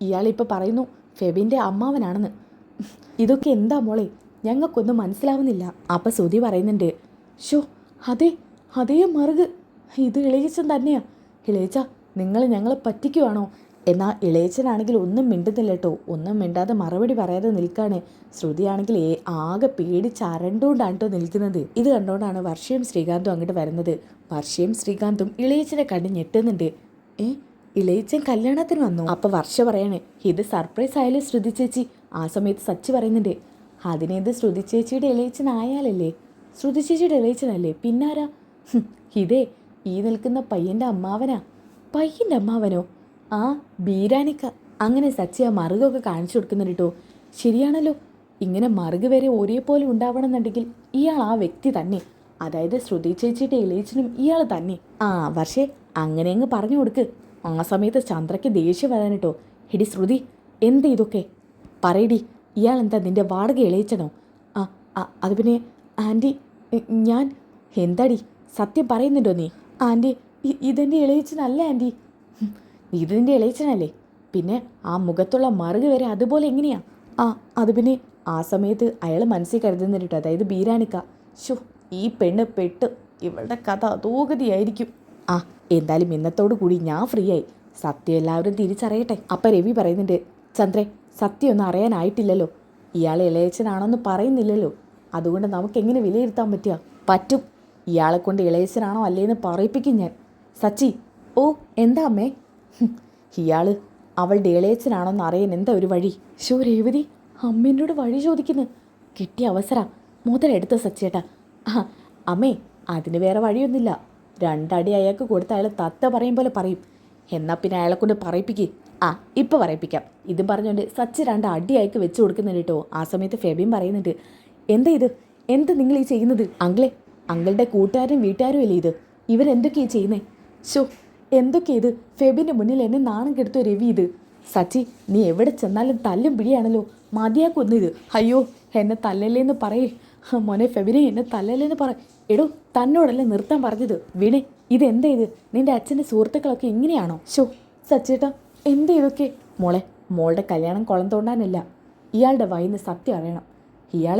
ഇയാളിപ്പോൾ പറയുന്നു ഫെബിൻ്റെ അമ്മാവനാണെന്ന്. ഇതൊക്കെ എന്താ മോളെ, ഞങ്ങൾക്കൊന്നും മനസ്സിലാവുന്നില്ല. അപ്പം ശ്രുതി പറയുന്നുണ്ട്, ഷോ അതേ മറുക്, ഇത് ഇളയച്ചൻ തന്നെയാ. ഇളയച്ച, നിങ്ങൾ ഞങ്ങളെ പറ്റിക്കുവാണോ? എന്നാൽ ഇളയച്ചനാണെങ്കിൽ ഒന്നും മിണ്ടുന്നില്ല കേട്ടോ. ഒന്നും മിണ്ടാതെ മറുപടി പറയാതെ നിൽക്കാണ്. ശ്രുതിയാണെങ്കിൽ ആകെ പേടിച്ച് അരണ്ടുകൊണ്ടാണ് കേട്ടോ നിൽക്കുന്നത്. ഇത് കണ്ടുകൊണ്ടാണ് വർഷയും ശ്രീകാന്തും അങ്ങോട്ട് വരുന്നത്. വർഷയും ശ്രീകാന്തും ഇളയച്ചനെ കണ്ട് ഞെട്ടുന്നുണ്ട്. ഇളയച്ചൻ കല്യാണത്തിന് വന്നു. അപ്പോൾ വർഷ പറയാണ്, ഇത് സർപ്രൈസ് ആയാലും ശ്രുതി ചേച്ചി. ആ സമയത്ത് സച്ചി പറയുന്നുണ്ട്, അതിനേത് ശ്രുതി ചേച്ചിയുടെ ഇളയച്ചനായാലല്ലേ? ശ്രുതി ചേച്ചിയുടെ ഇളയച്ചനല്ലേ, പിന്നാരാ? ഇതേ ഈ നിൽക്കുന്ന പയ്യൻ്റെ അമ്മാവനാ. പയ്യൻ്റെ അമ്മാവനോ? ആ, ബീരാനിക്ക. അങ്ങനെ സച്ചി ആ മറുകൊക്കെ കാണിച്ചു കൊടുക്കുന്നുണ്ട് കേട്ടോ. ശരിയാണല്ലോ, ഇങ്ങനെ മറുക് വരെ ഒരേപോലെ ഉണ്ടാവണമെന്നുണ്ടെങ്കിൽ ഇയാൾ ആ വ്യക്തി തന്നെ, അതായത് ശ്രുതി ചേച്ചിയുടെ ഇളയച്ചനും ഇയാൾ തന്നെ. വർഷേ, അങ്ങനെ അങ്ങ് പറഞ്ഞു കൊടുക്ക്. ആ സമയത്ത് ചന്ദ്രയ്ക്ക് ദേഷ്യം വരാൻ കേട്ടോ. എടി ശ്രുതി, എന്താ ഇതൊക്കെ? പറയടി, ഇയാൾ എന്താ നിൻ്റെ വാടക ഇളയിച്ചണോ? അത് പിന്നെ ആൻറ്റി, ഞാൻ എന്താടി സത്യം പറയുന്നുണ്ടോ നീ? ആൻറ്റി, ഇതെൻ്റെ ഇളയച്ചനല്ല ആൻറ്റി. ഇതിൻ്റെ ഇളയച്ചനല്ലേ, പിന്നെ ആ മുഖത്തുള്ള മറുക് വരെ അതുപോലെ എങ്ങനെയാ? അത് പിന്നെ ആ സമയത്ത് അയാൾ മനസ്സിൽ കരുതുന്നുണ്ട്, അതായത് ബീരാനിക്ക. ഷോ, ഈ പെണ്ണ് പെട്ട്, ഇവളുടെ കഥ അധോഗതിയായിരിക്കും. എന്തായാലും ഇന്നത്തോടു കൂടി ഞാൻ ഫ്രീ ആയി. സത്യം എല്ലാവരും തിരിച്ചറിയട്ടെ. അപ്പം രവി പറയുന്നുണ്ട്, ചന്ദ്രേ, സത്യമൊന്നും അറിയാനായിട്ടില്ലല്ലോ. ഇയാൾ ഇളയച്ചനാണെന്ന് പറയുന്നില്ലല്ലോ. അതുകൊണ്ട് നമുക്കെങ്ങനെ വിലയിരുത്താൻ പറ്റുക? പറ്റും. ഇയാളെ കൊണ്ട് ഇളയച്ചനാണോ അല്ലേന്ന് പറയിപ്പിക്കും ഞാൻ. സച്ചി, ഓ എന്താ അമ്മേ? ഇയാൾ അവളുടെ ഇളയച്ചനാണോന്ന് അറിയാൻ എന്താ ഒരു വഴി? ഷോ രേവതി, അമ്മേനോട് വഴി ചോദിക്കുന്നു. കിട്ടിയ അവസരം മുതലെടുത്ത സച്ചേട്ടാ. അമ്മേ, അതിന് വേറെ വഴിയൊന്നുമില്ല. 2 അടി അയാൾക്ക് കൊടുത്ത അയാൾ തത്ത പറയും പോലെ പറയും. എന്നാൽ പിന്നെ അയാളെ കൊണ്ട് പറയിപ്പിക്കേ. ഇപ്പം പറയിപ്പിക്കാം. ഇതും പറഞ്ഞുകൊണ്ട് സച്ചി 2 അടി അയക്ക് വെച്ച് കൊടുക്കുന്നുണ്ട് കേട്ടോ. ആ സമയത്ത് ഫെബിയും പറയുന്നുണ്ട്, എന്താ ഇത്? എന്താ നിങ്ങൾ ഈ ചെയ്യുന്നത്? അങ്കിളുടെ കൂട്ടുകാരും വീട്ടുകാരും അല്ലേ ഇത്? ഇവരെന്തൊക്കെയാണ് ചെയ്യുന്നത്? ഷോ, എന്തൊക്കെയാ ഇത്? ഫെബിൻ്റെ മുന്നിൽ എന്നെ നാണം കെടുത്തോ രവി ഇത്? സച്ചി, നീ എവിടെ ചെന്നാലും തല്ലും പിടിയാണല്ലോ. മതിയാക്കൊന്നു ഇത്. അയ്യോ, എന്നെ തല്ലല്ലേന്ന് പറയേ. മോനെ ഫെബിനെ, എന്നെ തല്ലല്ലേന്ന് പറ. എടോ, തന്നോടല്ലേ നിർത്താൻ പറഞ്ഞത്? വീണേ, ഇതെന്താ ഇത്? നിൻ്റെ അച്ഛൻ്റെ സുഹൃത്തുക്കളൊക്കെ ഇങ്ങനെയാണോ? ഷോ സച്ചേട്ടാ, എന്താ ഇതൊക്കെ? മോളുടെ കല്യാണം കുളം തോണ്ടാനല്ല. ഇയാളുടെ വായിന്ന് സത്യം അറിയണം. ഇയാൾ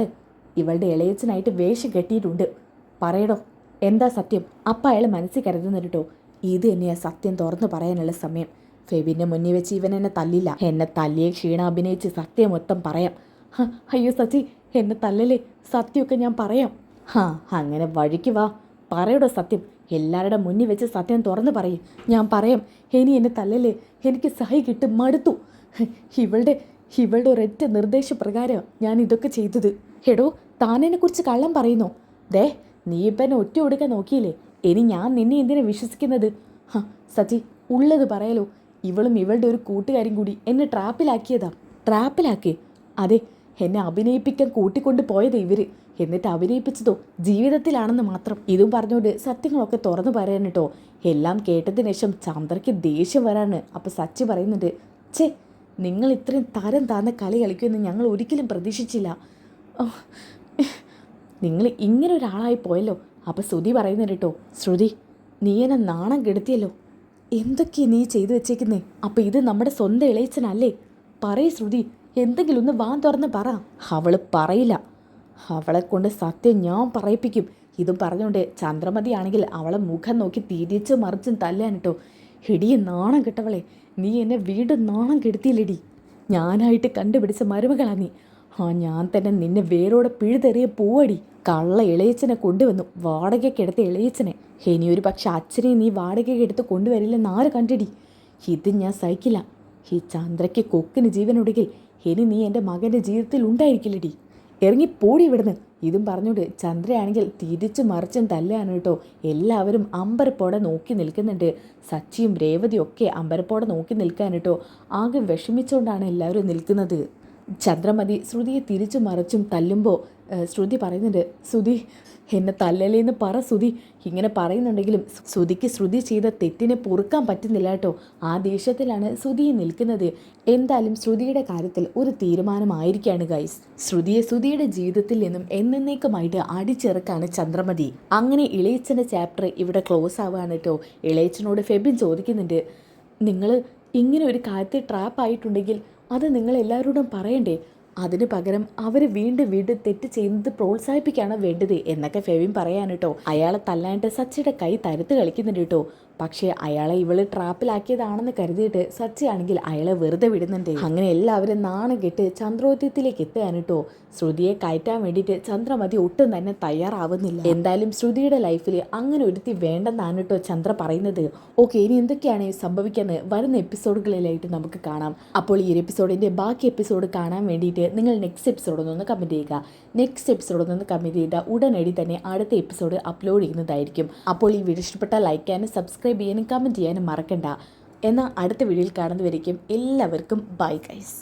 ഇവളുടെ ഇളയച്ചനായിട്ട് വേഷം കെട്ടിയിട്ടുണ്ട്. പറയടോ, എന്താ സത്യം? അപ്പം അയാൾ മനസ്സിൽ കരുതുന്നുണ്ട് കേട്ടോ. ഇത് തന്നെയാ സത്യം തുറന്നു പറയാനുള്ള സമയം. ഫെബിൻ്റെ മുന്നിൽ വെച്ച് ഇവൻ എന്നെ തല്ലില്ല. എന്നെ തല്ലിയ ക്ഷീണം അഭിനയിച്ച് സത്യം മൊത്തം പറയാം. അയ്യോ സച്ചി, എന്നെ തല്ലല്ലേ, സത്യമൊക്കെ ഞാൻ പറയാം. അങ്ങനെ വഴിക്ക് വാ, പറയടോ സത്യം. എല്ലാവരുടെ മുന്നിൽ വെച്ച് സത്യം തുറന്ന് പറയും. ഞാൻ പറയാം. ഇനി എന്നെ തല്ലല്ലേ, എനിക്ക് സഹി കിട്ടും, മടുത്തു. ഇവളുടെ ഒരൊറ്റ നിർദ്ദേശപ്രകാരം ഞാൻ ഇതൊക്കെ ചെയ്തത്. എടോ, താനെന്നെക്കുറിച്ച് കള്ളം പറയുന്നു. ദേ, നീ ഇപ്പം എന്നെ ഒറ്റ കൊടുക്കാൻ നോക്കിയില്ലേ? ഇനി ഞാൻ നിന്നെ എന്തിനാ വിശ്വസിക്കുന്നത്? സച്ചി, ഉള്ളത് പറയാലോ. ഇവളും ഇവളുടെ ഒരു കൂട്ടുകാരും കൂടി എന്നെ ട്രാപ്പിലാക്കിയതാ. ട്രാപ്പിലാക്കി? അതെ, എന്നെ അഭിനയിപ്പിക്കാൻ കൂട്ടിക്കൊണ്ട് പോയത് ഇവർ. എന്നിട്ട് അഭിനയിപ്പിച്ചതോ ജീവിതത്തിലാണെന്ന് മാത്രം. ഇതും പറഞ്ഞുകൊണ്ട് സത്യങ്ങളൊക്കെ തുറന്നു പറയാൻ കേട്ടോ. എല്ലാം കേട്ടതിന് ശേഷം ചന്ദ്രയ്ക്ക് ദേഷ്യം വരാണ്. അപ്പോൾ സച്ചി പറയുന്നുണ്ട്, ഛേ, നിങ്ങൾ ഇത്രയും തരം താന്ന കളി കളിക്കുമെന്ന് ഞങ്ങൾ ഒരിക്കലും പ്രതീക്ഷിച്ചില്ല. നിങ്ങൾ ഇങ്ങനെ ഒരാളായി പോയല്ലോ. അപ്പോൾ ശ്രുതി പറയുന്നുണ്ട് കേട്ടോ, ശ്രുതി, നീ എന്നെ നാണം കെടുത്തിയല്ലോ. എന്തൊക്കെയാണ് നീ ചെയ്തു വെച്ചേക്കുന്നേ? അപ്പോൾ ഇത് നമ്മുടെ സ്വന്തം ഇളയച്ചനല്ലേ? പറയ് ശ്രുതി, എന്തെങ്കിലും ഒന്ന് വാൻ തുറന്ന് പറ. അവൾ പറയില്ല. അവളെ കൊണ്ട് സത്യം ഞാൻ പറയിപ്പിക്കും. ഇതും പറഞ്ഞുകൊണ്ട് ചന്ദ്രമതി ആണെങ്കിൽ അവളെ മുഖം നോക്കി തിരിച്ച് മറിച്ചും തല്ലാൻ കേട്ടോ. എടിയെ നാണം കെട്ടവളെ, നീ എന്നെ വീണ്ടും നാണം കെടുത്തിയില്ലേടി. ഞാനായിട്ട് കണ്ടുപിടിച്ച മരുമകളാ നീ. ഞാൻ തന്നെ നിന്നെ വേരോടെ പിഴുതെറിയ പോവടി. കള്ള ഇളയച്ചനെ കൊണ്ടുവന്നു, വാടകയ്ക്കെടുത്ത ഇളയച്ചനെ. ഇനിയൊരു പക്ഷെ അച്ഛനെ നീ വാടകയ്ക്കെടുത്ത് കൊണ്ടുവരില്ലെന്ന് ആര് കണ്ടിടി? ഇത് ഞാൻ സഹിക്കില്ല. ഈ ചന്ദ്രയ്ക്ക് കൊക്കിന് ജീവനൊടുകിൽ ഇനി നീ എൻ്റെ മകൻ്റെ ജീവിതത്തിൽ ഉണ്ടായിരിക്കില്ലടി. ഇറങ്ങിപ്പോടി ഇവിടുന്ന്. ഇതും പറഞ്ഞുകൊണ്ട് ചന്ദ്രയാണെങ്കിൽ തിരിച്ചു മറിച്ചും തല്ലാണ് കേട്ടോ. എല്ലാവരും അമ്പരപ്പോടെ നോക്കി നിൽക്കുന്നുണ്ട്. സച്ചിയും രേവതിയും ഒക്കെ അമ്പരപ്പോടെ നോക്കി നിൽക്കാൻ കേട്ടോ. ആകെ വിഷമിച്ചുകൊണ്ടാണ് എല്ലാവരും നിൽക്കുന്നത്. ചന്ദ്രമതി ശ്രുതിയെ തിരിച്ചു മറിച്ചും തല്ലുമ്പോൾ ശ്രുതി പറയുന്നുണ്ട്, ശ്രുതി എന്നെ തല്ലലേന്ന് പറ ശ്രുതി. ഇങ്ങനെ പറയുന്നുണ്ടെങ്കിലും ശ്രുതിക്ക് ശ്രുതി ചെയ്ത തെറ്റിനെ പൊറുക്കാൻ പറ്റുന്നില്ല കേട്ടോ. ആ ദേഷ്യത്തിലാണ് ശ്രുതിയെ നിൽക്കുന്നത്. എന്തായാലും ശ്രുതിയുടെ കാര്യത്തിൽ ഒരു തീരുമാനമായിരിക്കുകയാണ് ഗൈസ്. ശ്രുതിയുടെ ജീവിതത്തിൽ നിന്നും എന്നേക്കുമായിട്ട് അടിച്ചിറക്കാണ് ചന്ദ്രമതി. അങ്ങനെ ഇളയച്ചൻ്റെ ചാപ്റ്റർ ഇവിടെ ക്ലോസ് ആവുകയാണ് കേട്ടോ. ഇളയച്ചനോട് ഫെബിൻ ചോദിക്കുന്നുണ്ട്, നിങ്ങൾ ഇങ്ങനെ ഒരു കാര്യത്തിൽ ട്രാപ്പ് ആയിട്ടുണ്ടെങ്കിൽ അത് നിങ്ങൾ എല്ലാവരോടും പറയണ്ടേ? അതിന് പകരം അവർ വീണ്ടും വീണ്ടും തെറ്റ് ചെയ്യുന്നത് പ്രോത്സാഹിപ്പിക്കുകയാണ് വേണ്ടത് എന്നൊക്കെ ഫെവിൻ പറയാൻ കേട്ടോ. അയാളെ തല്ലാണ്ട് സച്ചിയുടെ കൈ തരുത്ത് കളിക്കുന്നുണ്ട് കേട്ടോ. പക്ഷേ അയാളെ ഇവള് ട്രാപ്പിലാക്കിയതാണെന്ന് കരുതിയിട്ട് സച്ചിയാണെങ്കിൽ അയാളെ വെറുതെ വിടുന്നുണ്ട്. അങ്ങനെ എല്ലാവരും നാണം കെട്ട് ചന്ദ്രോദ്യത്തിലേക്ക് എത്തുകയാണ് കേട്ടോ. ശ്രുതിയെ കയറ്റാൻ വേണ്ടിയിട്ട് ചന്ദ്രമതി ഒട്ടും തന്നെ തയ്യാറാവുന്നില്ല. എന്തായാലും ശ്രുതിയുടെ ലൈഫിൽ അങ്ങനെ ഒരുത്തി വേണ്ടെന്നാണ് കേട്ടോ ചന്ദ്ര പറയുന്നത്. ഓക്കെ, ഇനി എന്തൊക്കെയാണ് സംഭവിക്കുന്നത് വരുന്ന എപ്പിസോഡുകളിലായിട്ട് നമുക്ക് കാണാം. അപ്പോൾ ഈ ഒരു എപ്പിസോഡിൻ്റെ ബാക്കി എപ്പിസോഡ് കാണാൻ വേണ്ടിയിട്ട് നിങ്ങൾ നെക്സ്റ്റ് എപ്പിസോഡൊന്നൊന്ന് കമൻറ്റ് ചെയ്യുക. നെക്സ്റ്റ് എപ്പിസോഡൊന്നൊന്ന് കമൻറ്റ് ചെയ്താൽ ഉടനടി തന്നെ അടുത്ത എപ്പിസോഡ് അപ്ലോഡ് ചെയ്യുന്നതായിരിക്കും. അപ്പോൾ ഈ വീഡിയോ ഇഷ്ടപ്പെട്ടാൽ ലൈക്ക് ചെയ്യാനും സബ്സ്ക്രൈബ് ചെയ്യാനും കമൻറ്റ് ചെയ്യാനും മറക്കണ്ട. എന്നാൽ അടുത്ത വീഡിയോയിൽ കാണുന്നവരേക്കും എല്ലാവർക്കും ബൈ ഗൈസ്.